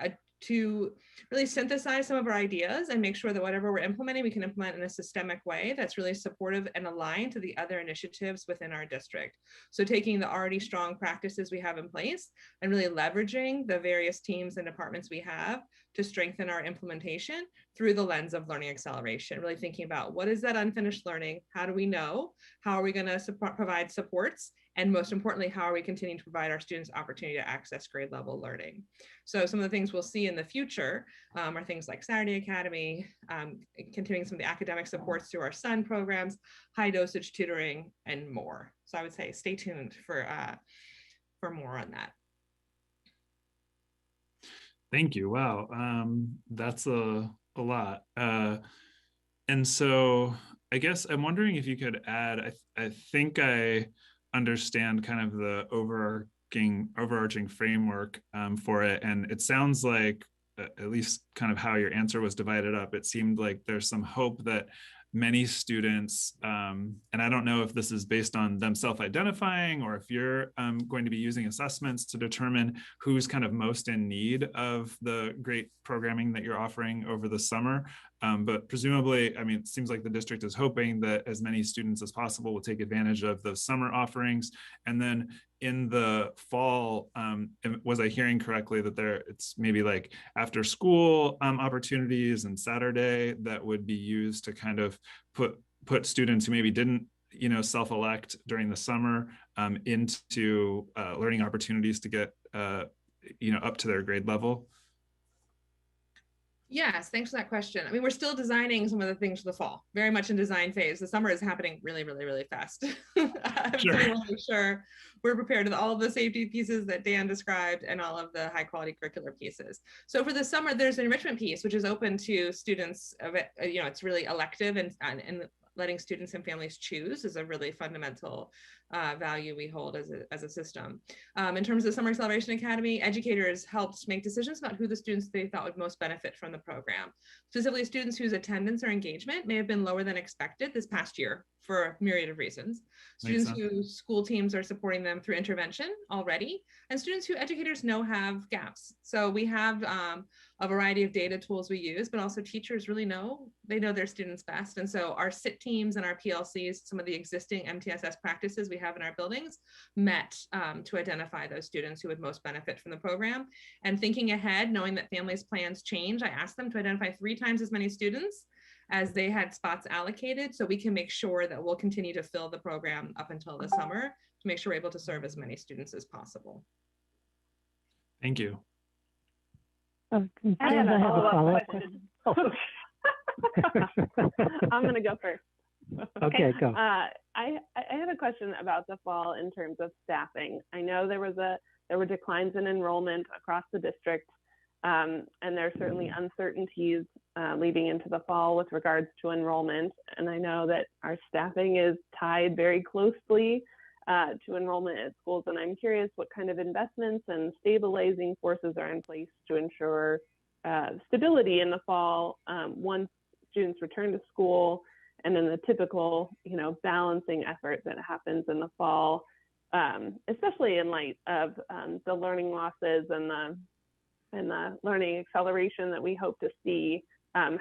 really synthesize some of our ideas and make sure that whatever we're implementing, we can implement in a systemic way that's really supportive and aligned to the other initiatives within our district. So taking the already strong practices we have in place and really leveraging the various teams and departments we have to strengthen our implementation through the lens of learning acceleration, really thinking about what is that unfinished learning? How do we know? How are we going to provide supports? And most importantly, how are we continuing to provide our students opportunity to access grade level learning? So some of the things we'll see in the future are things like Saturday Academy, continuing some of the academic supports through our SUN programs, high dosage tutoring, and more. So I would say stay tuned for more on that. Thank you. Wow, that's a lot. And so I guess I'm wondering if you could add, I think I understand kind of the overarching framework for it. And it sounds like, at least kind of how your answer was divided up, it seemed like there's some hope that many students, and I don't know if this is based on them self-identifying or if you're going to be using assessments to determine who's kind of most in need of the great programming that you're offering over the summer. But presumably, I mean, it seems like the district is hoping that as many students as possible will take advantage of those summer offerings. And then in the fall, was I hearing correctly that it's maybe like after school opportunities and Saturday that would be used to kind of put students who maybe didn't, self-elect during the summer into learning opportunities to get, up to their grade level? Yes, thanks for that question. I mean, we're still designing some of the things for the fall, very much in design phase. The summer is happening really, really, really fast. Sure. So we want to make sure we're prepared with all of the safety pieces that Dan described and all of the high quality curricular pieces. So for the summer, there's an enrichment piece, which is open to students of it. It's really elective and letting students and families choose is a really fundamental value we hold as a system. In terms of Summer Acceleration Academy, educators helped make decisions about who the students they thought would most benefit from the program. Specifically, students whose attendance or engagement may have been lower than expected this past year for a myriad of reasons. Students whose school teams are supporting them through intervention already, and students who educators know have gaps. So we have a variety of data tools we use, but also teachers really know their students best. And so our SIT teams and our PLCs, some of the existing MTSS practices we have in our buildings, met to identify those students who would most benefit from the program. And thinking ahead, knowing that families' plans change, I asked them to identify 3 times as many students as they had spots allocated, so we can make sure that we'll continue to fill the program up until the summer to make sure we're able to serve as many students as possible. Thank you. I have a follow-up question. Oh. I'm going to go first. Okay, go. I have a question about the fall in terms of staffing. I know there were declines in enrollment across the district, and there are certainly uncertainties leading into the fall with regards to enrollment. And I know that our staffing is tied very closely to enrollment at schools. And I'm curious what kind of investments and stabilizing forces are in place to ensure stability in the fall once students return to school, and then the typical, balancing effort that happens in the fall, especially in light of the learning losses and the learning acceleration that we hope to see. I'm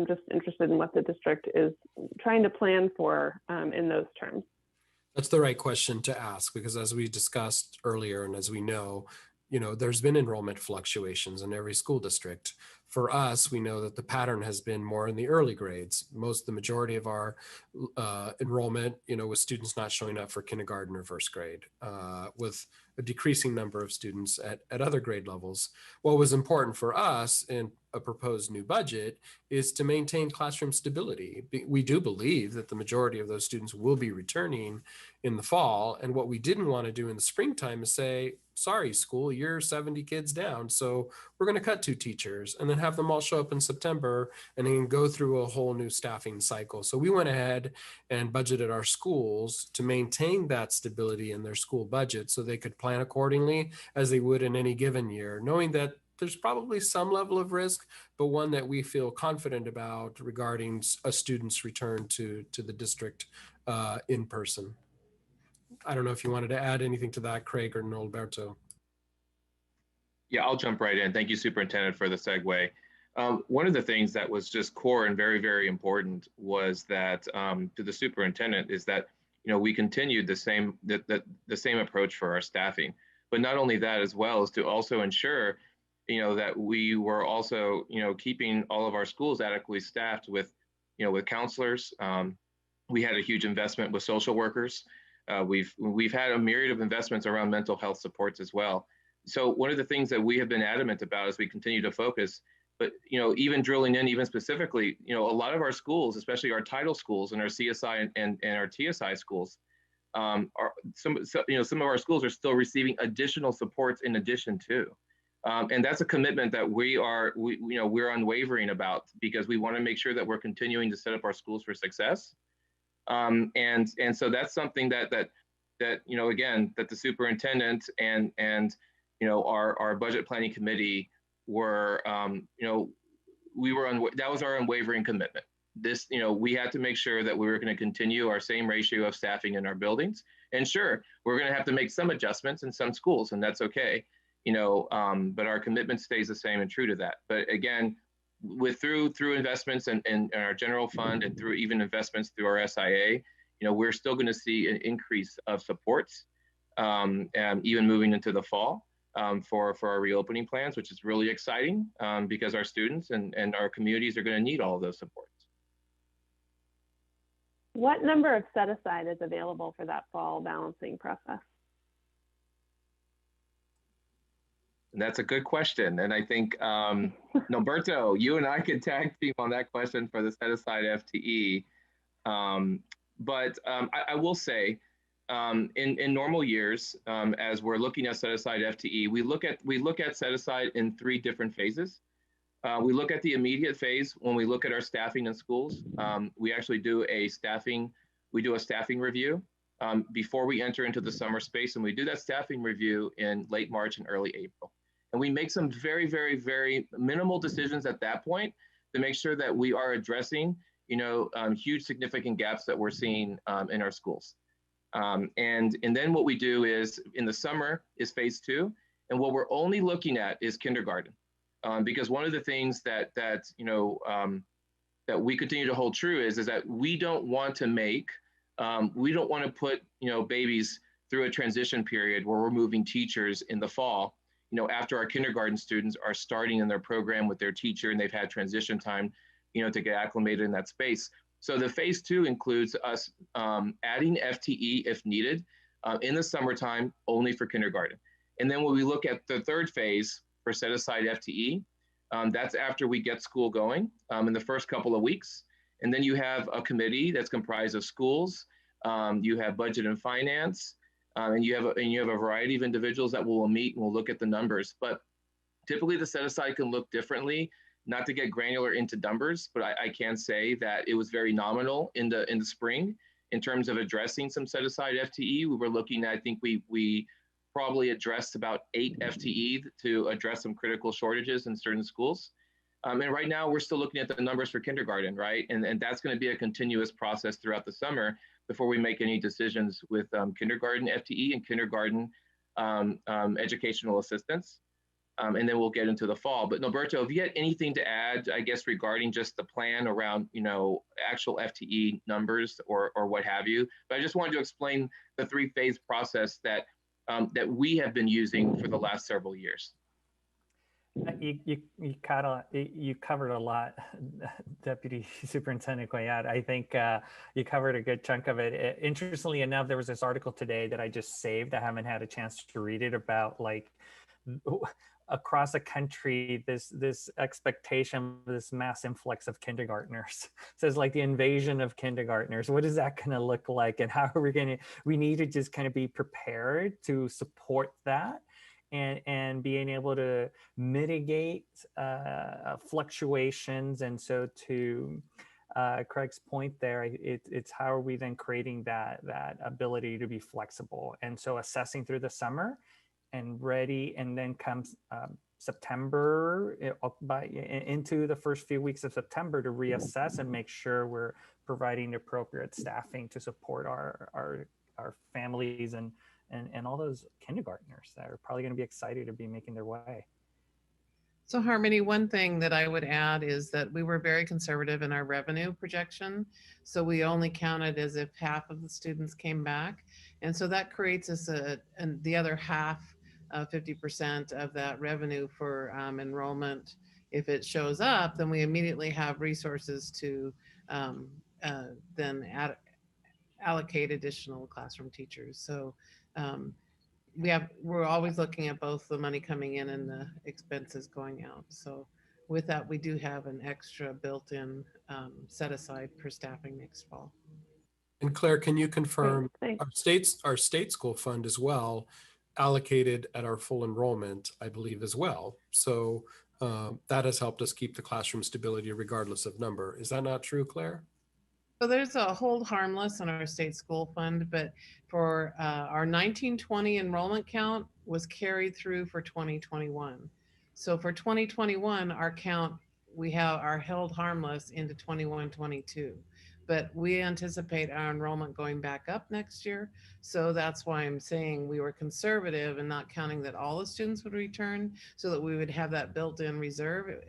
just interested in what the district is trying to plan for in those terms. That's the right question to ask, because as we discussed earlier, and as we know, there's been enrollment fluctuations in every school district. For us, we know that the pattern has been more in the early grades. The majority of our enrollment, with students not showing up for kindergarten or first grade, with a decreasing number of students at other grade levels. What was important for us in a proposed new budget is to maintain classroom stability. We do believe that the majority of those students will be returning in the fall. And what we didn't want to do in the springtime is say, sorry, school, you're 70 kids down. So we're going to cut 2 teachers, and then have them all show up in September and then go through a whole new staffing cycle. So we went ahead and budgeted our schools to maintain that stability in their school budget so they could plan accordingly as they would in any given year, knowing that there's probably some level of risk, but one that we feel confident about regarding a student's return to the district in person. I don't know if you wanted to add anything to that, Craig or Norberto. Yeah, I'll jump right in. Thank you, Superintendent, for the segue. One of the things that was just core and very, very important was that to the superintendent is that, you know, we continued the same approach for our staffing. But not only that, as well as to also ensure, you know, that we were also, you know, keeping all of our schools adequately staffed with, you know, with counselors. We had a huge investment with social workers. We've had a myriad of investments around mental health supports as well. So one of the things that we have been adamant about as we continue to focus, but, you know, even drilling in even specifically, you know, a lot of our schools, especially our title schools and our CSI and our TSI schools, some of our schools are still receiving additional supports in addition to. And that's a commitment that we're unwavering about, because we want to make sure that we're continuing to set up our schools for success. And so that's something that you know, again, that the superintendent and you know, our budget planning committee were, you know, that was our unwavering commitment. This, you know, we had to make sure that we were going to continue our same ratio of staffing in our buildings. And sure, we're going to have to make some adjustments in some schools, and that's okay. You know, but our commitment stays the same and true to that. But again, through investments in our general fund and through even investments through our SIA, you know, we're still going to see an increase of supports, and even moving into the fall for our reopening plans, which is really exciting because our students and our communities are going to need all of those supports. What number of set aside is available for that fall balancing process? And that's a good question. And I think, Norberto, you and I could tag team on that question for the set aside FTE. But I will say, in normal years, as we're looking at set aside FTE, we look at set aside in 3 different phases. We look at the immediate phase when we look at our staffing in schools. We actually do a staffing review before we enter into the summer space, and we do that staffing review in late March and early April. And we make some very, very, very minimal decisions at that point to make sure that we are addressing, you know, huge significant gaps that we're seeing in our schools. And then what we do is in the summer is phase 2, and what we're only looking at is kindergarten, because one of the things that you know that we continue to hold true is that we don't want to put, you know, babies through a transition period where we're moving teachers in the fall, you know, after our kindergarten students are starting in their program with their teacher and they've had transition time, you know, to get acclimated in that space. So the phase 2 includes us adding FTE if needed in the summertime only for kindergarten. And then when we look at the 3rd phase for set aside FTE, that's after we get school going in the first couple of weeks. And then you have a committee that's comprised of schools, you have budget and finance, and you have a variety of individuals that will meet and will look at the numbers. But typically the set aside can look differently. Not to get granular into numbers, but I can say that it was very nominal in the spring in terms of addressing some set aside FTE. We were looking at, I think we probably addressed about 8 FTE to address some critical shortages in certain schools. And right now we're still looking at the numbers for kindergarten, right? And that's going to be a continuous process throughout the summer before we make any decisions with kindergarten FTE and kindergarten educational assistance. And then we'll get into the fall. But Norberto, if you had anything to add, I guess, regarding just the plan around, you know, actual FTE numbers or what have you. But I just wanted to explain the 3-phase process that we have been using for the last several years. You covered a lot, Deputy Superintendent Coyat. I think you covered a good chunk of it. Interestingly enough, there was this article today that I just saved. I haven't had a chance to read it about, like, across the country, this expectation, this mass influx of kindergartners. It says, like, the invasion of kindergartners. What is that going to look like, and how are we need to just kind of be prepared to support that. and being able to mitigate fluctuations. And so to Craig's point there, it's how are we then creating that ability to be flexible? And so assessing through the summer and ready, and then comes September into the first few weeks of September to reassess and make sure we're providing appropriate staffing to support our families and all those kindergartners that are probably going to be excited to be making their way. So Harmony, one thing that I would add is that we were very conservative in our revenue projection. So we only counted as if half of the students came back. And so that creates us and the other half, 50% of that revenue for enrollment. If it shows up, then we immediately have resources to then allocate additional classroom teachers. So we're always looking at both the money coming in and the expenses going out. So with that, we do have an extra built-in set aside for staffing next fall. And Claire, can you confirm our state school fund as well allocated at our full enrollment, I believe as well. So that has helped us keep the classroom stability regardless of number. Is that not true, Claire? So there's a hold harmless on our state school fund, but for our 1920 enrollment count was carried through for 2021. So for 2021, our count, we have our held harmless into 21-22, but we anticipate our enrollment going back up next year. So that's why I'm saying we were conservative and not counting that all the students would return so that we would have that built-in reserve.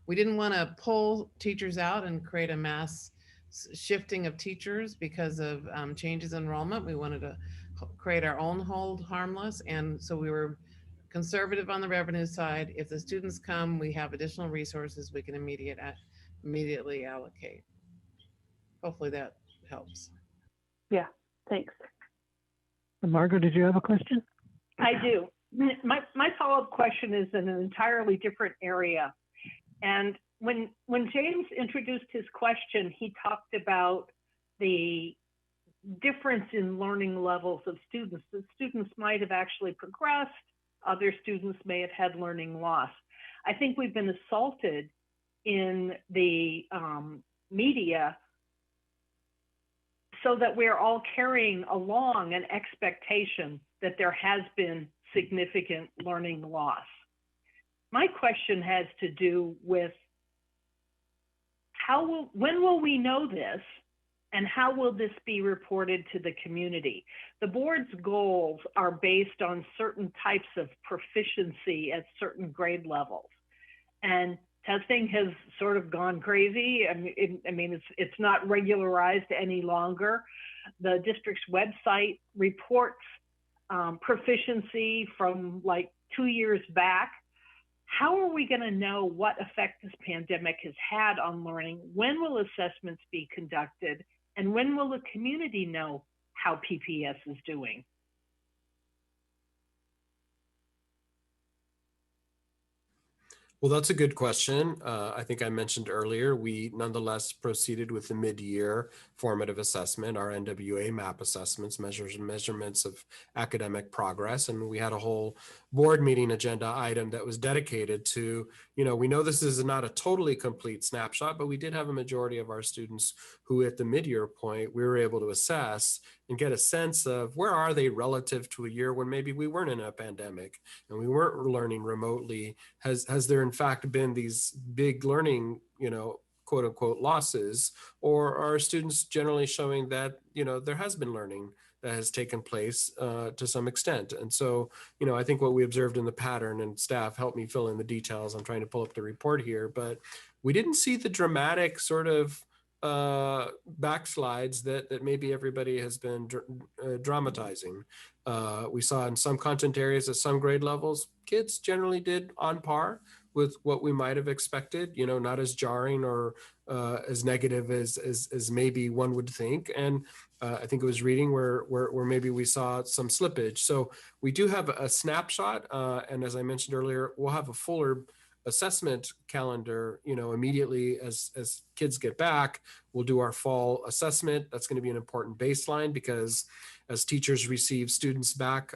We didn't want to pull teachers out and create a mass shifting of teachers because of changes in enrollment. We wanted to create our own hold harmless. And so we were conservative on the revenue side. If the students come, we have additional resources we can immediately allocate. Hopefully that helps. Yeah, thanks. Margot, did you have a question? I do. My follow-up question is in an entirely different area. And when James introduced his question, he talked about the difference in learning levels of students. The students might have actually progressed, other students may have had learning loss. I think we've been assaulted in the media so that we're all carrying along an expectation that there has been significant learning loss. My question has to do with when will we know this, and how will this be reported to the community? The board's goals are based on certain types of proficiency at certain grade levels, and testing has sort of gone crazy. I mean, it's not regularized any longer. The district's website reports proficiency from like 2 years back. How are we going to know what effect this pandemic has had on learning? When will assessments be conducted? And when will the community know how PPS is doing? Well, that's a good question. I think I mentioned earlier, we nonetheless proceeded with the mid-year formative assessment, our NWA MAP assessments, measurements of academic progress. And we had a whole board meeting agenda item that was dedicated to, we know this is not a totally complete snapshot, but we did have a majority of our students who at the mid-year point, we were able to assess and get a sense of where are they relative to a year when maybe we weren't in a pandemic and we weren't learning remotely. Has there in fact been these big learning, quote unquote losses, or are students generally showing that, there has been learning that has taken place to some extent? And so, I think what we observed in the pattern, and staff helped me fill in the details, I'm trying to pull up the report here, but we didn't see the dramatic sort of backslides that maybe everybody has been dramatizing. We saw in some content areas at some grade levels, kids generally did on par with what we might have expected, not as jarring or as negative as maybe one would think. And I think it was reading where maybe we saw some slippage. So we do have a snapshot. And as I mentioned earlier, we'll have a fuller assessment calendar, immediately as kids get back, we'll do our fall assessment. That's going to be an important baseline, because as teachers receive students back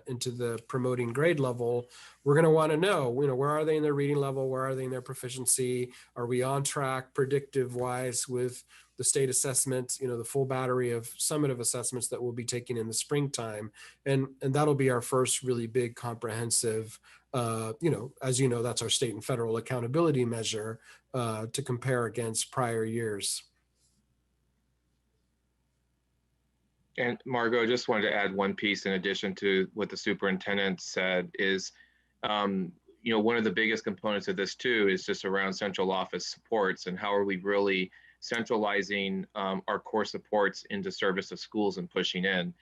into the promoting grade level, we're going to want to know, where are they in their reading level? Where are they in their proficiency? Are we on track predictive wise with the state assessment, the full battery of summative assessments that we'll be taking in the springtime? And that'll be our first really big comprehensive, as you know, that's our state and federal accountability measure to compare against prior years. And Margot, just wanted to add one piece in addition to what the superintendent said is, one of the biggest components of this too is just around central office supports, and how are we really centralizing our core supports into service of schools and pushing in.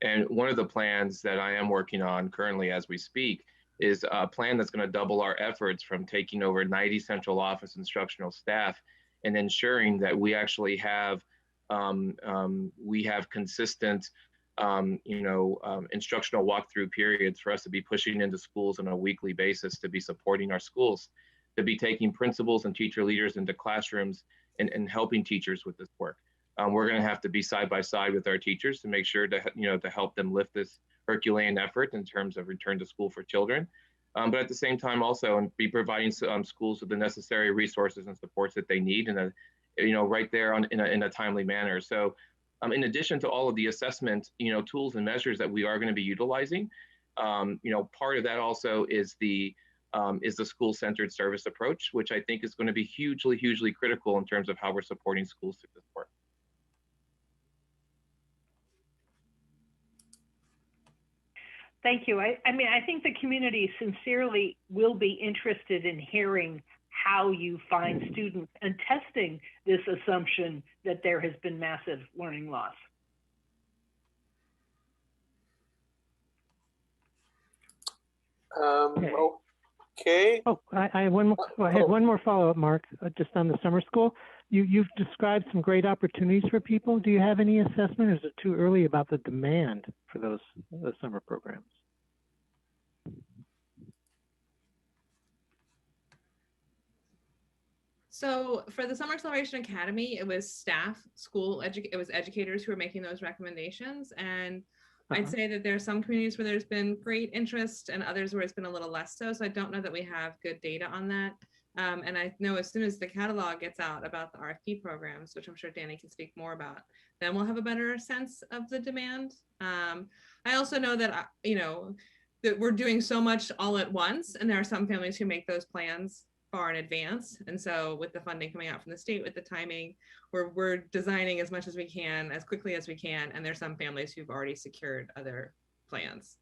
And one of the plans that I am working on currently as we speak is a plan that's going to double our efforts from taking over 90 central office instructional staff and ensuring that we actually have consistent, instructional walkthrough periods for us to be pushing into schools on a weekly basis, to be supporting our schools, to be taking principals and teacher leaders into classrooms and helping teachers with this work. We're going to have to be side by side with our teachers to make sure to help them lift this Herculean effort in terms of return to school for children. But at the same time also be providing schools with the necessary resources and supports that they need right there in a timely manner. So in addition to all of the assessment, tools and measures that we are going to be utilizing, part of that also is the school-centered service approach, which I think is going to be hugely, hugely critical in terms of how we're supporting schools through this work. Thank you. I think the community sincerely will be interested in hearing how you find students and testing this assumption that there has been massive learning loss. Okay. Oh, I have one more. I had one more follow-up, Mark, just on the summer school. You've described some great opportunities for people. Do you have any assessment, or is it too early about the demand for those summer programs? So for the Summer Acceleration Academy, it was staff, it was educators who were making those recommendations. And I'd say that there are some communities where there's been great interest and others where it's been a little less so. So I don't know that we have good data on that. And I know as soon as the catalog gets out about the RFP programs, which I'm sure Danny can speak more about, then we'll have a better sense of the demand. I also know that, that we're doing so much all at once, and there are some families who make those plans far in advance. And so with the funding coming out from the state, with the timing, we're designing as much as we can, as quickly as we can. And there's some families who've already secured other plans.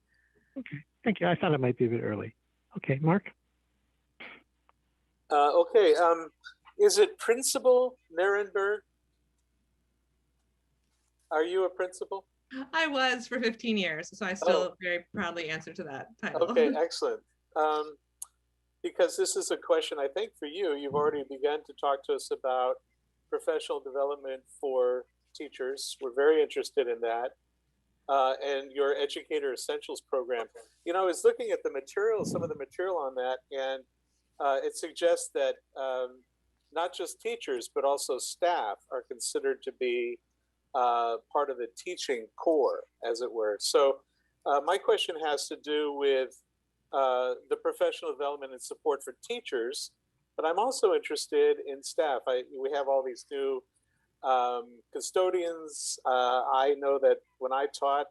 Okay, thank you. I thought it might be a bit early. Okay, Mark? Okay, is it Principal Nirenberg? Are you a principal? I was for 15 years, so I still very proudly answer to that title. Okay, excellent. Because this is a question, I think, for you. You've already begun to talk to us about professional development for teachers. We're very interested in that. And your Educator Essentials program. I was looking at the material, some of the material on that, and it suggests that not just teachers, but also staff are considered to be part of the teaching core, as it were. So my question has to do with the professional development and support for teachers, but I'm also interested in staff. We have all these new custodians. I know that when I taught,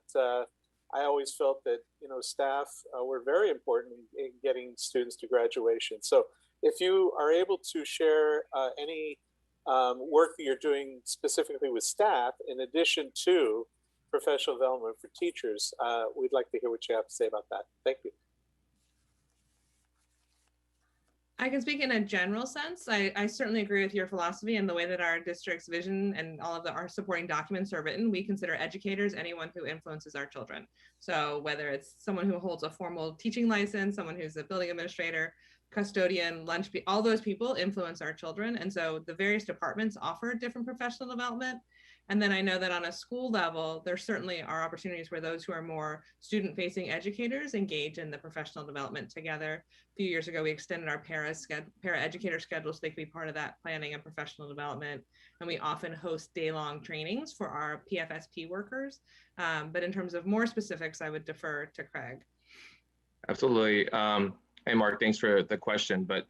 I always felt that staff were very important in getting students to graduation. So if you are able to share any work that you're doing specifically with staff, in addition to professional development for teachers, we'd like to hear what you have to say about that. Thank you. I can speak in a general sense. I certainly agree with your philosophy and the way that our district's vision and all of our supporting documents are written. We consider educators anyone who influences our children. So whether it's someone who holds a formal teaching license, someone who's a building administrator, custodian, all those people influence our children. And so the various departments offer different professional development. And then I know that on a school level, there certainly are opportunities where those who are more student-facing educators engage in the professional development together. A few years ago, we extended our para-educator schedule so they could be part of that planning and professional development. And we often host day-long trainings for our PFSP workers. But in terms of more specifics, I would defer to Craig. Absolutely. Hey, Mark, thanks for the question. But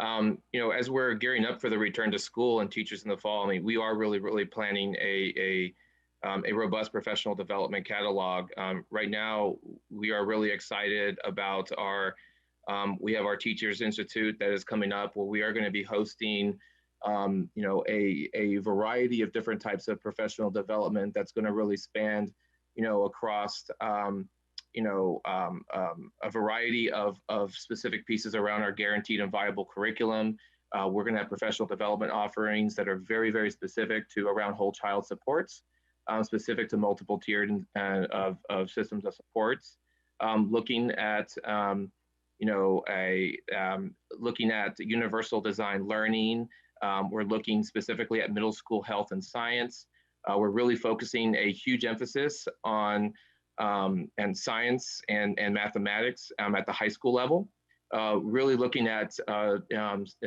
as we're gearing up for the return to school and teachers in the fall, I mean, we are really planning a robust professional development catalog. Right now, we are really excited about we have our Teachers Institute that is coming up, where we are going to be hosting, a variety of different types of professional development that's going to really span, across a variety of specific pieces around our guaranteed and viable curriculum. We're going to have professional development offerings that are very specific to around whole child supports, specific to multiple tiered of systems of supports. Looking at looking at universal design learning. We're looking specifically at middle school health and science. We're really focusing a huge emphasis on and science and mathematics at the high school level, really looking at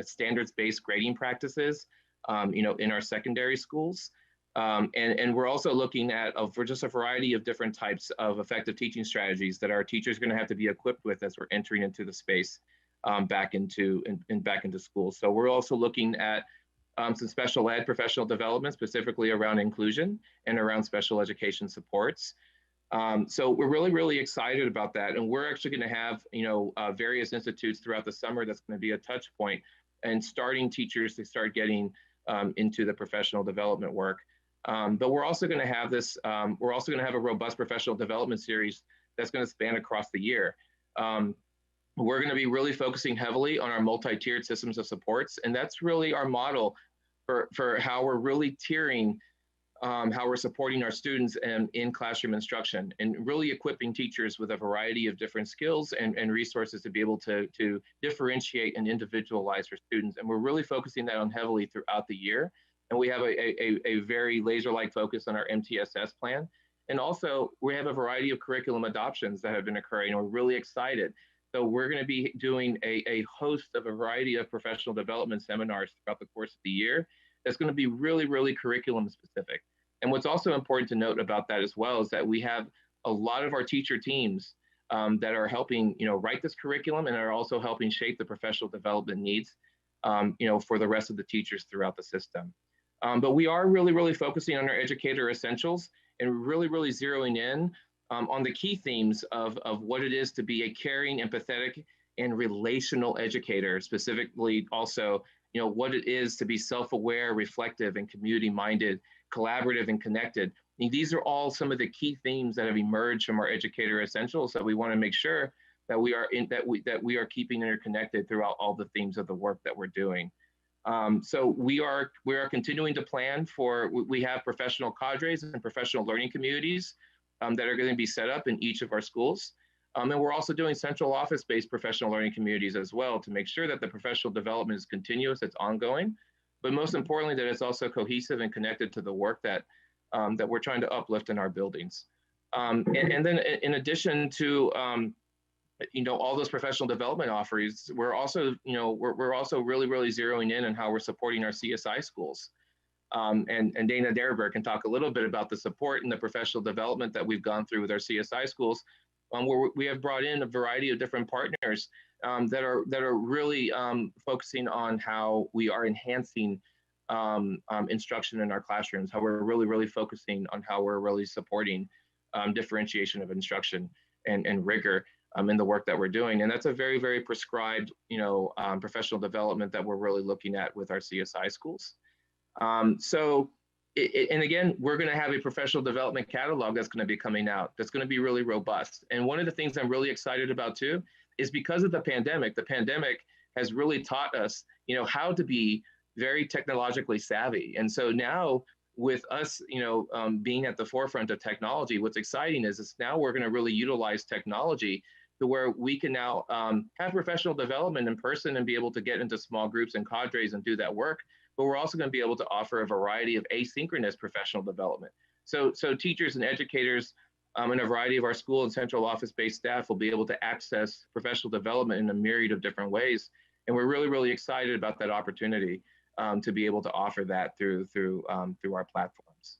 standards-based grading practices, in our secondary schools. And we're also looking at for just a variety of different types of effective teaching strategies that our teachers are going to have to be equipped with as we're entering into the space back into school. So we're also looking at some special ed professional development, specifically around inclusion and around special education supports. So we're really excited about that. And we're actually going to have, various institutes throughout the summer that's going to be a touch point and starting teachers to start getting into the professional development work. But we're also going to have we're also going to have a robust professional development series that's going to span across the year. We're going to be really focusing heavily on our multi-tiered systems of supports. And that's really our model for how we're really tiering how we're supporting our students in classroom instruction and really equipping teachers with a variety of different skills and resources to be able to differentiate and individualize for students. And we're really focusing that on heavily throughout the year. And we have a very laser-like focus on our MTSS plan. And also we have a variety of curriculum adoptions that have been occurring, and we're really excited. So we're going to be doing a host of a variety of professional development seminars throughout the course of the year. That's going to be really curriculum specific. And what's also important to note about that as well is that we have a lot of our teacher teams that are helping, write this curriculum and are also helping shape the professional development needs, for the rest of the teachers throughout the system. But we are really focusing on our educator essentials and really zeroing in on the key themes of what it is to be a caring, empathetic, and relational educator, specifically also, what it is to be self-aware, reflective, and community-minded, collaborative, and connected. These are all some of the key themes that have emerged from our educator essentials that we want to make sure that we are keeping interconnected throughout all the themes of the work that we're doing. So we are continuing to plan for, we have professional cadres and professional learning communities that are going to be set up in each of our schools. And we're also doing central office-based professional learning communities as well to make sure that the professional development is continuous, it's ongoing, but most importantly, that it's also cohesive and connected to the work that we're trying to uplift in our buildings. And then in addition to, all those professional development offerings, we're also, we're also really zeroing in on how we're supporting our CSI schools. And Dana Nirenberg can talk a little bit about the support and the professional development that we've gone through with our CSI schools, where we have brought in a variety of different partners that are really focusing on how we are enhancing instruction in our classrooms, how we're really focusing on how we're really supporting differentiation of instruction and rigor in the work that we're doing. And that's a very prescribed, professional development that we're really looking at with our CSI schools. And again, we're going to have a professional development catalog that's going to be coming out that's going to be really robust. And one of the things I'm really excited about too is because of the pandemic has really taught us, how to be very technologically savvy. And so now with us, being at the forefront of technology, what's exciting is now we're going to really utilize technology to where we can now have professional development in person and be able to get into small groups and cadres and do that work. but we're also going to be able to offer a variety of asynchronous professional development. So teachers and educators in a variety of our school and central office-based staff will be able to access professional development in a myriad of different ways. And we're really, really excited about that opportunity to be able to offer that through our platforms.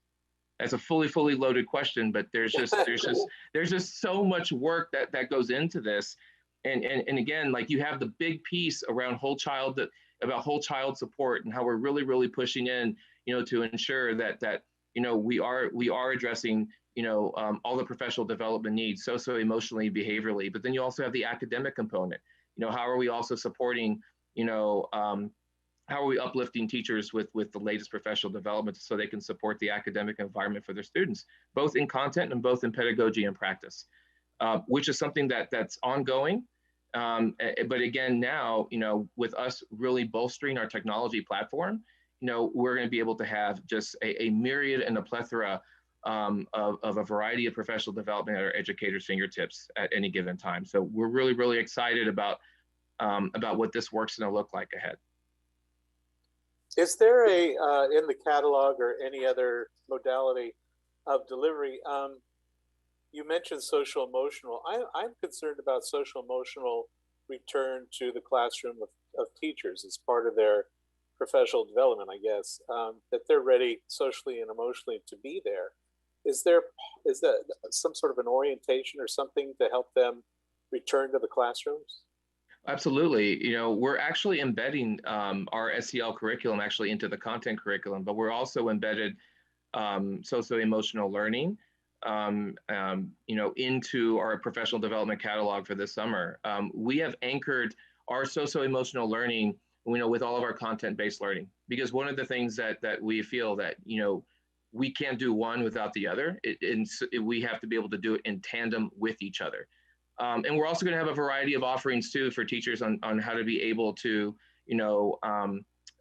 That's a fully loaded question, but there's just so much work that goes into this. And again, like you have the big piece around whole child support and how we're really pushing in, to ensure that we are addressing, all the professional development needs, socio-emotionally, behaviorally, but then you also have the academic component. How are we also supporting, how are we uplifting teachers with the latest professional development so they can support the academic environment for their students, both in content and both in pedagogy and practice, which is something that's ongoing. But again, now, with us really bolstering our technology platform, we're going to be able to have just a myriad and a plethora of a variety of professional development at our educators' fingertips at any given time. So we're really excited about what this work's going to look like ahead. Is there in the catalog or any other modality of delivery? You mentioned social emotional. I'm concerned about social emotional return to the classroom of teachers as part of their professional development, I guess, that they're ready socially and emotionally to be there. Is that some sort of an orientation or something to help them return to the classrooms? Absolutely. We're actually embedding our SEL curriculum actually into the content curriculum, but we're also embedded socio-emotional learning into our professional development catalog for this summer. We have anchored our socio-emotional learning, with all of our content-based learning, because one of the things that we feel that, we can't do one without the other. We have to be able to do it in tandem with each other. And we're also going to have a variety of offerings too for teachers on how to be able to,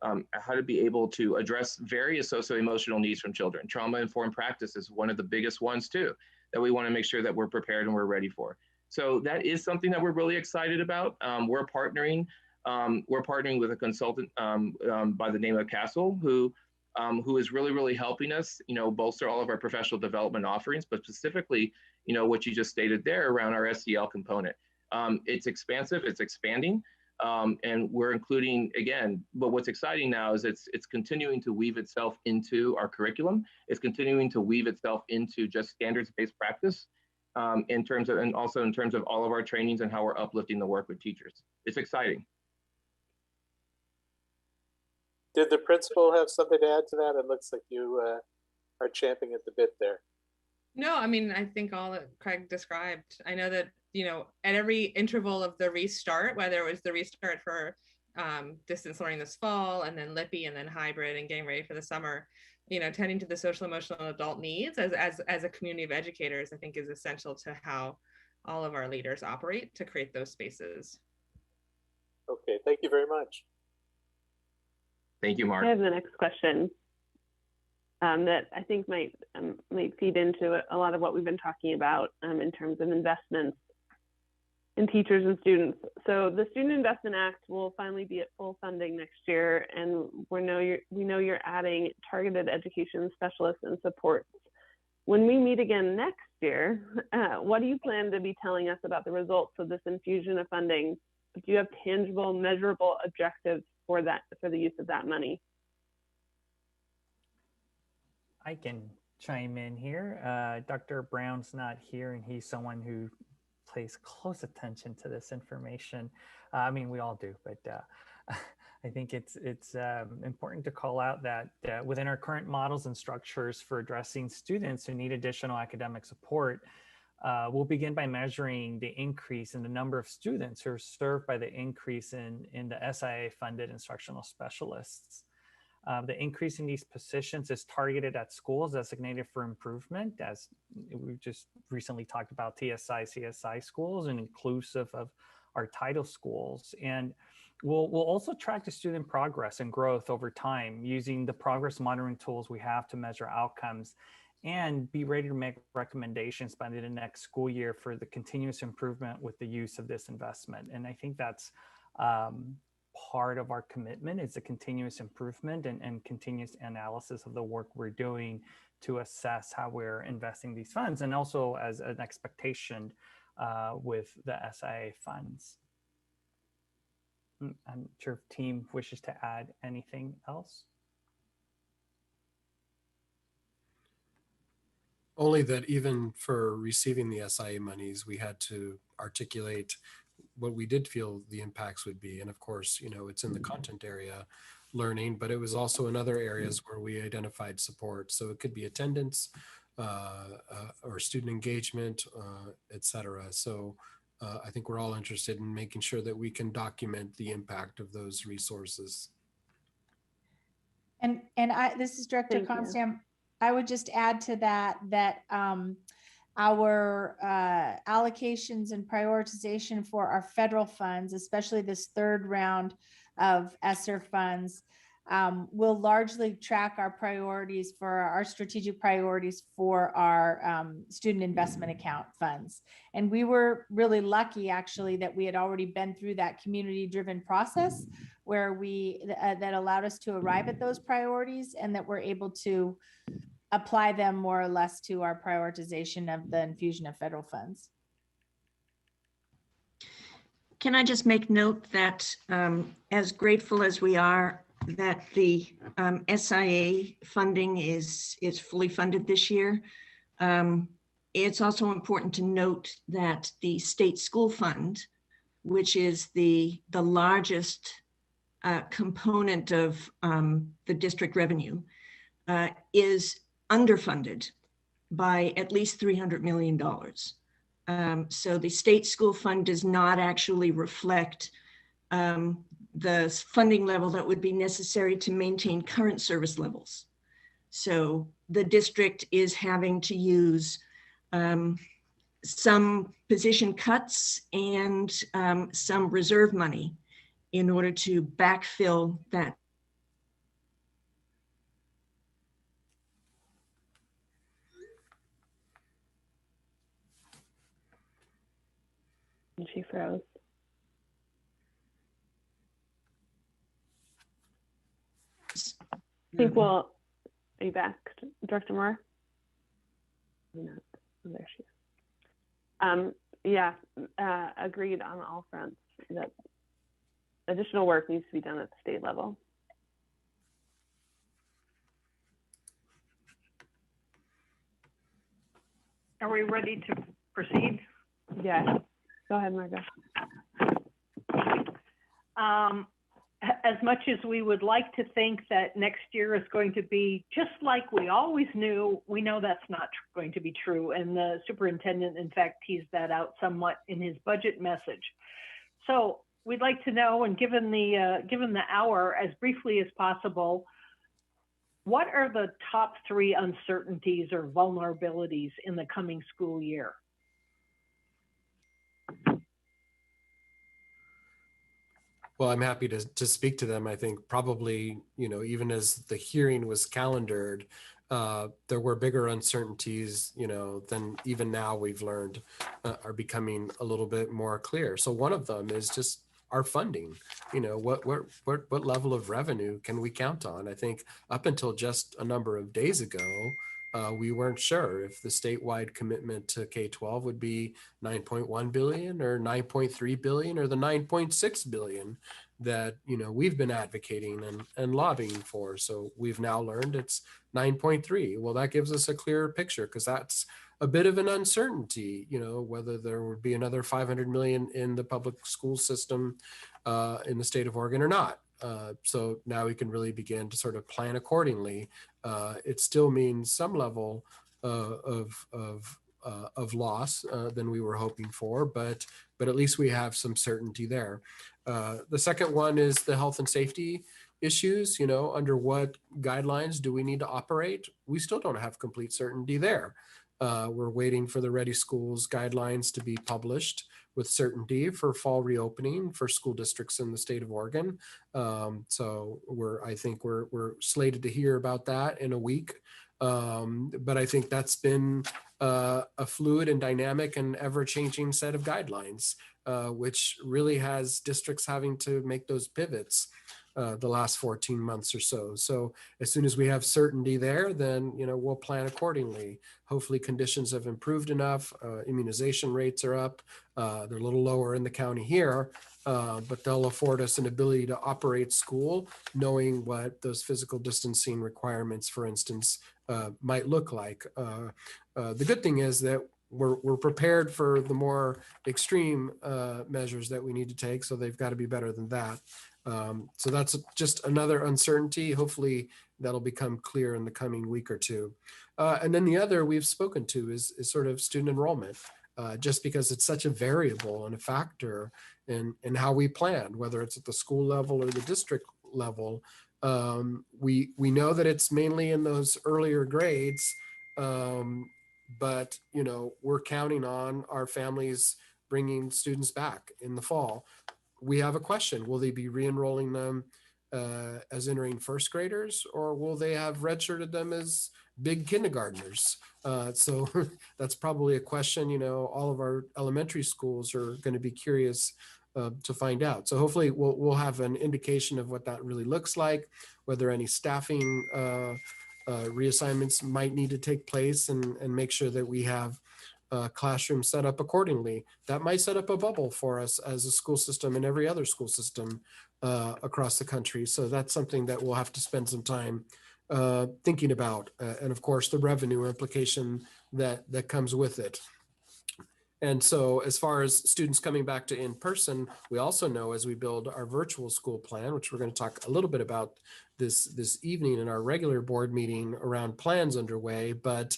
how to be able to address various socio-emotional needs from children. Trauma-informed practice is one of the biggest ones too, that we want to make sure that we're prepared and we're ready for. So that is something that we're really excited about. We're partnering with a consultant by the name of Castle, who is really helping us, bolster all of our professional development offerings, but specifically, what you just stated there around our SEL component. It's expansive, it's expanding, and we're including, again, but what's exciting now is it's continuing to weave itself into our curriculum. It's continuing to weave itself into just standards-based practice and also in terms of all of our trainings and how we're uplifting the work with teachers. It's exciting. Did the principal have something to add to that? It looks like you are champing at the bit there. No, I mean, I think all that Craig described. I know that, at every interval of the restart, whether it was the restart for distance learning this fall, and then LIPI, and then hybrid, and getting ready for the summer, tending to the social, emotional, and adult needs as a community of educators, I think is essential to how all of our leaders operate to create those spaces. Okay, thank you very much. Thank you, Mark. I have the next question that I think might feed into a lot of what we've been talking about in terms of investments in teachers and students. So the Student Investment Act will finally be at full funding next year, and we know you're adding targeted education specialists and supports. When we meet again next year, what do you plan to be telling us about the results of this infusion of funding? Do you have tangible, measurable objectives for the use of that money? I can chime in here. Dr. Brown's not here, and he's someone who pays close attention to this information. I mean, we all do, but I think it's important to call out that within our current models and structures for addressing students who need additional academic support, we'll begin by measuring the increase in the number of students who are served by the increase in the SIA-funded instructional specialists. The increase in these positions is targeted at schools designated for improvement, as we just recently talked about TSI, CSI schools, and inclusive of our title schools. And we'll also track the student progress and growth over time using the progress monitoring tools we have to measure outcomes, and be ready to make recommendations by the next school year for the continuous improvement with the use of this investment. And I think that's part of our commitment. It's a continuous improvement and continuous analysis of the work we're doing to assess how we're investing these funds, and also as an expectation with the SIA funds. I'm not sure if team wishes to add anything else. Only that even for receiving the SIA monies, we had to articulate what we did feel the impacts would be. And of course, you know, it's in the content area learning, but it was also in other areas where we identified support. So it could be attendance or student engagement, et cetera. So I think we're all interested in making sure that we can document the impact of those resources. And this is Director Constam. I would just add to that our allocations and prioritization for our federal funds, especially this third round of ESSER funds, will largely track our priorities for our strategic priorities for our student investment account funds. And we were really lucky, actually, that we had already been through that community-driven process where that allowed us to arrive at those priorities, and that we're able to apply them more or less to our prioritization of the infusion of federal funds. Can I just make note that as grateful as we are that the SIA funding is fully funded this year, it's also important to note that the state school fund, which is the largest component of the district revenue, is underfunded by at least $300 million. So the state school fund does not actually reflect the funding level that would be necessary to maintain current service levels. So the district is having to use some position cuts and some reserve money in order to backfill that. And she froze. I think we'll, are you back, Director Moore? No, there she is. Yeah, agreed on all fronts that additional work needs to be done at the state level. Are we ready to proceed? Yeah, go ahead, Margo. As much as we would like to think that next year is going to be just like we always knew, we know that's not going to be true. And the superintendent, in fact, teased that out somewhat in his budget message. So we'd like to know, and given the hour, as briefly as possible, what are the top 3 uncertainties or vulnerabilities in the coming school year? Well, I'm happy to speak to them. I think probably, you know, even as the hearing was calendared, there were bigger uncertainties, you know, than even now we've learned are becoming a little bit more clear. So one of them is just our funding. You know, what level of revenue can we count on? I think up until just a number of days ago, we weren't sure if the statewide commitment to K-12 would be 9.1 billion or 9.3 billion or the 9.6 billion that, you know, we've been advocating and lobbying for. So we've now learned it's 9.3. Well, that gives us a clearer picture, because that's a bit of an uncertainty, you know, whether there would be another 500 million in the public school system in the state of Oregon or not. So now we can really begin to sort of plan accordingly. It still means some level of loss than we were hoping for, but at least we have some certainty there. The second one is the health and safety issues. You know, under what guidelines do we need to operate? We still don't have complete certainty there. We're waiting for the Ready Schools guidelines to be published with certainty for fall reopening for school districts in the state of Oregon. So I think we're slated to hear about that in a week But I think that's been a fluid and dynamic and ever-changing set of guidelines, which really has districts having to make those pivots the last 14 months or so. So as soon as we have certainty there, then we'll plan accordingly. Hopefully conditions have improved enough. Immunization rates are up. They're a little lower in the county here, but they'll afford us an ability to operate school, knowing what those physical distancing requirements, for instance, might look like. The good thing is that we're prepared for the more extreme measures that we need to take, so they've got to be better than that. So that's just another uncertainty. Hopefully that'll become clear in the coming week or two. And then the other we've spoken to is sort of student enrollment, just because it's such a variable and a factor in how we plan, whether it's at the school level or the district level. We know that it's mainly in those earlier grades, but we're counting on our families bringing students back in the fall. We have a question: will they be re-enrolling them as entering first graders, or will they have redshirted them as big kindergartners? So that's probably a question all of our elementary schools are going to be curious to find out. So hopefully we'll have an indication of what that really looks like, whether any staffing reassignments might need to take place, and make sure that we have classroom set up accordingly. That might set up a bubble for us as a school system and every other school system across the country. So that's something that we'll have to spend some time thinking about. And of course, the revenue implication that comes with it. And so as far as students coming back to in-person, we also know as we build our virtual school plan, which we're going to talk a little bit about this evening in our regular board meeting around plans underway, but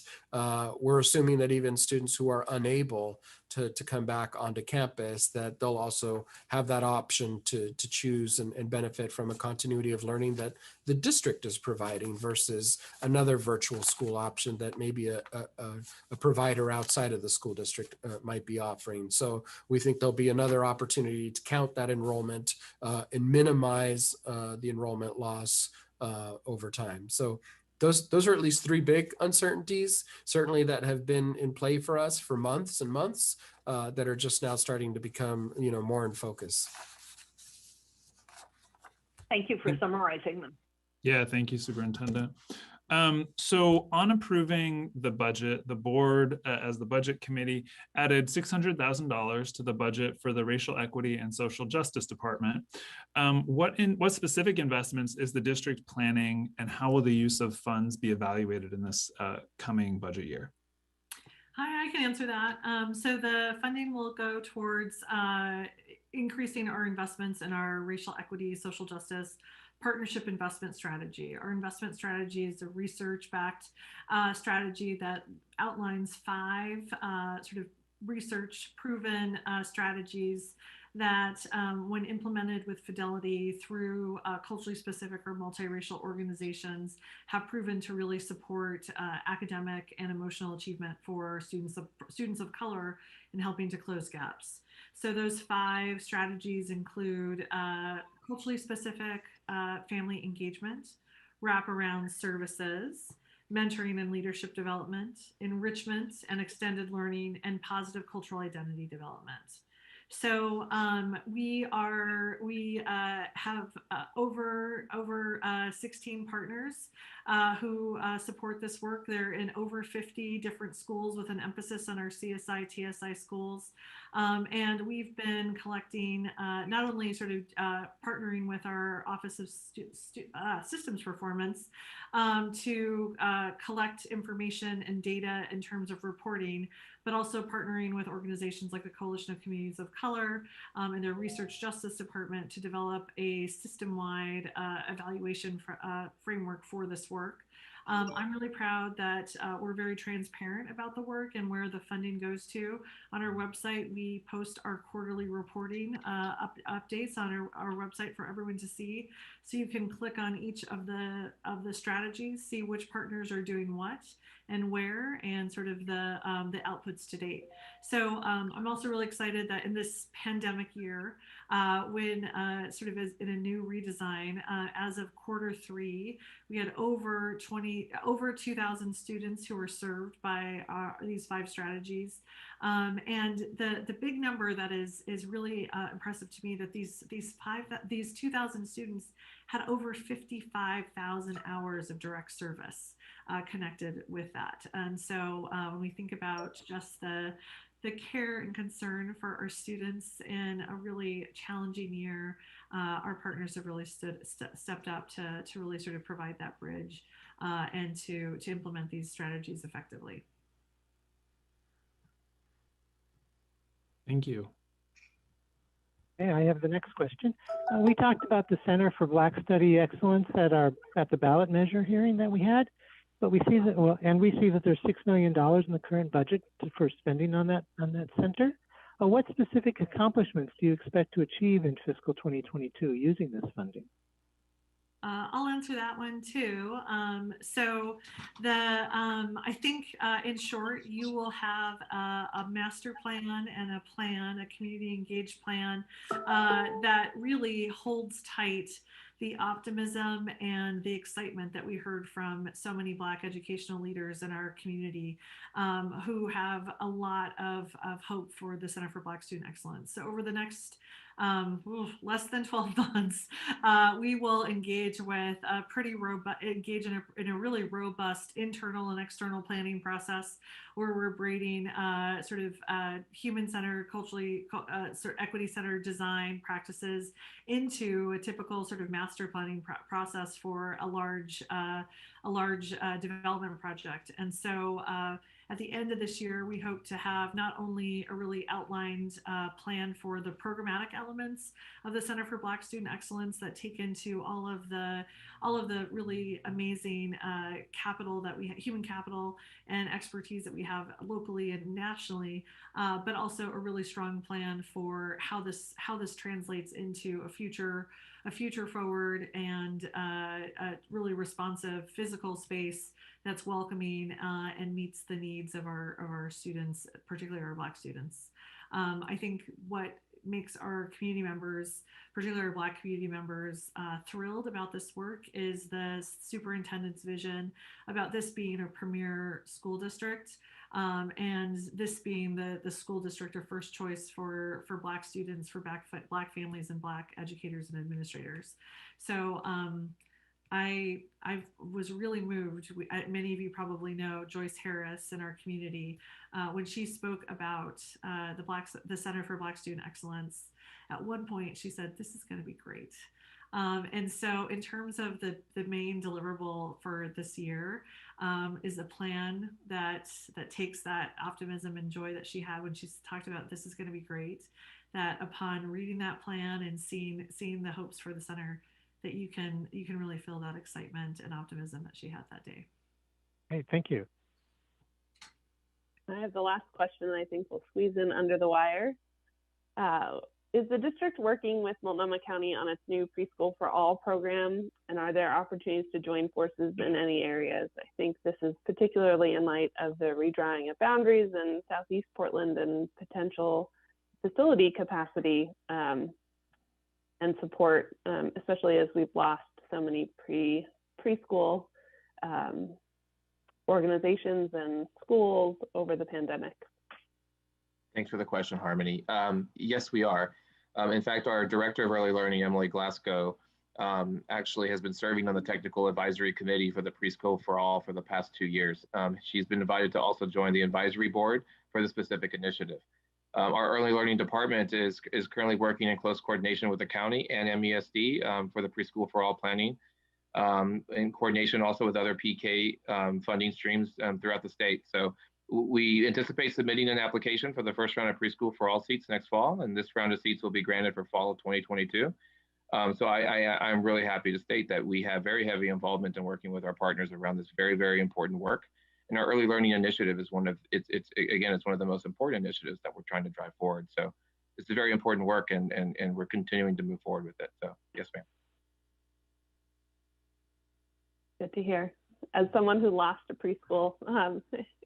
we're assuming that even students who are unable to come back onto campus, that they'll also have that option to choose and benefit from a continuity of learning that the district is providing versus another virtual school option that maybe a provider outside of the school district might be offering. So we think there'll be another opportunity to count that enrollment and minimize the enrollment loss over time. So those are at least three big uncertainties, certainly, that have been in play for us for months and months, that are just now starting to become more in focus. Thank you for summarizing them. Yeah, thank you, Superintendent. So on approving the budget, the board, as the budget committee, added $600,000 to the budget for the Racial Equity and Social Justice Department. What specific investments is the district planning, and how will the use of funds be evaluated in this coming budget year? Hi, I can answer that. So the funding will go towards increasing our investments in our racial equity, social justice partnership investment strategy. Our investment strategy is a research-backed strategy that outlines 5 sort of research-proven strategies that, when implemented with fidelity through culturally specific or multiracial organizations, have proven to really support academic and emotional achievement for students of color in helping to close gaps. So those 5 strategies include culturally specific family engagement, wraparound services, mentoring and leadership development, enrichment and extended learning, and positive cultural identity development. So we have over 16 partners who support this work. They're in over 50 different schools with an emphasis on our CSI, TSI schools. And we've been collecting, not only sort of partnering with our Office of Systems Performance to collect information and data in terms of reporting, but also partnering with organizations like the Coalition of Communities of Color and their Research Justice Department to develop a system-wide evaluation framework for this work. I'm really proud that we're very transparent about the work and where the funding goes to. On our website, we post our quarterly reporting updates on our website for everyone to see. So you can click on each of the strategies, see which partners are doing what, and where, and sort of the outputs to date. So I'm also really excited that in this pandemic year, when sort of in a new redesign, as of Q3, we had over 2,000 students who were served by these 5 strategies. And the big number that is really impressive to me, that these 2,000 students had over 55,000 hours of direct service connected with that. And so when we think about just the care and concern for our students in a really challenging year, our partners have really stepped up to really sort of provide that bridge and to implement these strategies effectively. Thank you. Okay, I have the next question. We talked about the Center for Black Study Excellence at the ballot measure hearing that we had, but we see that we see that there's $6 million in the current budget for spending on that center. What specific accomplishments do you expect to achieve in fiscal 2022 using this funding? I'll answer that one too. So I think in short, you will have a master plan and a community engaged plan that really holds tight the optimism and the excitement that we heard from so many Black educational leaders in our community who have a lot of hope for the Center for Black Student Excellence. So over the next less than 12 months, we will engage with a in a really robust internal and external planning process where we're braiding sort of human-centered, culturally sort of equity-centered design practices into a typical sort of master planning process for a large development project. And so at the end of this year, we hope to have not only a really outlined plan for the programmatic elements of the Center for Black Student Excellence that take into all of the really amazing capital that we have, human capital and expertise that we have locally and nationally, but also a really strong plan for how this translates into a future forward and a really responsive physical space that's welcoming and meets the needs of our students, particularly our Black students. I think what makes our community members, particularly our Black community members, thrilled about this work is the superintendent's vision about this being a premier school district, and this being the school district of first choice for Black students, for Black families, and Black educators and administrators. So I was really moved. Many of you probably know Joyce Harris in our community when she spoke about the Center for Black Student Excellence. At one point, she said, "This is going to be great." And so in terms of the main deliverable for this year is a plan that takes that optimism and joy that she had when she talked about this is going to be great, that upon reading that plan and seeing the hopes for the center, that you can really feel that excitement and optimism that she had that day. Hey, thank you. I have the last question I think we'll squeeze in under the wire. Is the district working with Multnomah County on its new Preschool for All program? And are there opportunities to join forces in any areas? I think this is particularly in light of the redrawing of boundaries in Southeast Portland and potential facility capacity and support, especially as we've lost so many preschool organizations and schools over the pandemic. Thanks for the question, Harmony. Yes, we are. In fact, our Director of Early Learning, Emily Glasgow, actually has been serving on the Technical Advisory Committee for the Preschool for All for the past 2 years. She's been invited to also join the advisory board for the specific initiative. Our early learning department is currently working in close coordination with the county and MESD for the Preschool for All planning, in coordination also with other PK funding streams throughout the state. So we anticipate submitting an application for the first round of Preschool for All seats next fall, and this round of seats will be granted for fall of 2022. So I'm really happy to state that we have very heavy involvement in working with our partners around this very, very important work. And our early learning initiative is one of it's one of the most important initiatives that we're trying to drive forward. So it's a very important work, and we're continuing to move forward with it. So yes, ma'am. Good to hear. as someone who lost a preschool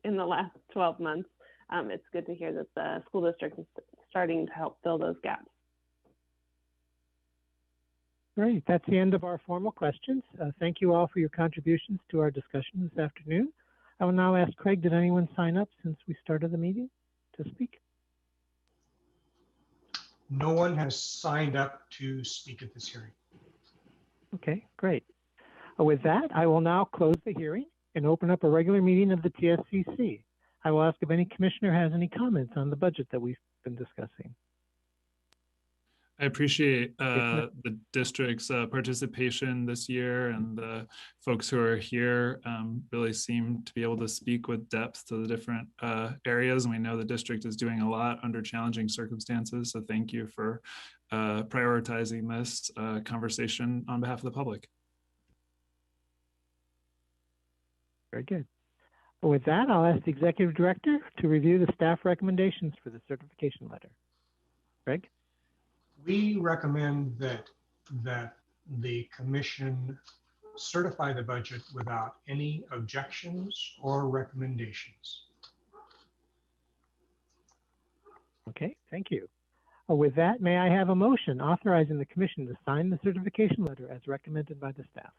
in the last 12 months, it's good to hear that the school district is starting to help fill those gaps. Great. That's the end of our formal questions. Thank you all for your contributions to our discussion this afternoon. I will now ask Craig, did anyone sign up since we started the meeting to speak? No one has signed up to speak at this hearing. Okay, great. With that, I will now close the hearing and open up a regular meeting of the TSCC. I will ask if any commissioner has any comments on the budget that we've been discussing. I appreciate the district's participation this year, and the folks who are here really seem to be able to speak with depth to the different areas. And we know the district is doing a lot under challenging circumstances. So thank you for prioritizing this conversation on behalf of the public. Very good. With that, I'll ask the executive director to review the staff recommendations for the certification letter. Greg? We recommend that the commission certify the budget without any objections or recommendations. Okay, thank you. With that, may I have a motion authorizing the commission to sign the certification letter as recommended by the staff?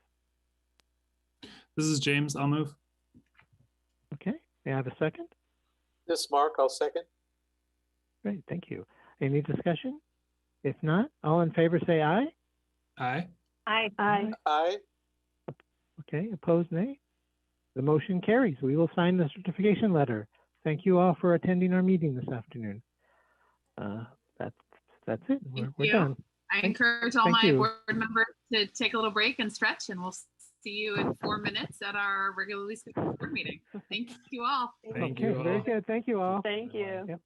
This is James. I'll move. Okay, may I have a second? This is Mark. I'll second. Great, thank you. Any discussion? If not, all in favor say aye. Aye. Aye. Aye. Aye. Okay, opposed nay. The motion carries. We will sign the certification letter. Thank you all for attending our meeting this afternoon. That's it. We're done. I encourage all my board members to take a little break and stretch, and we'll see you in 4 minutes at our regularly scheduled board meeting. Thank you all. Thank you. Very good. Thank you all. Thank you. Yep.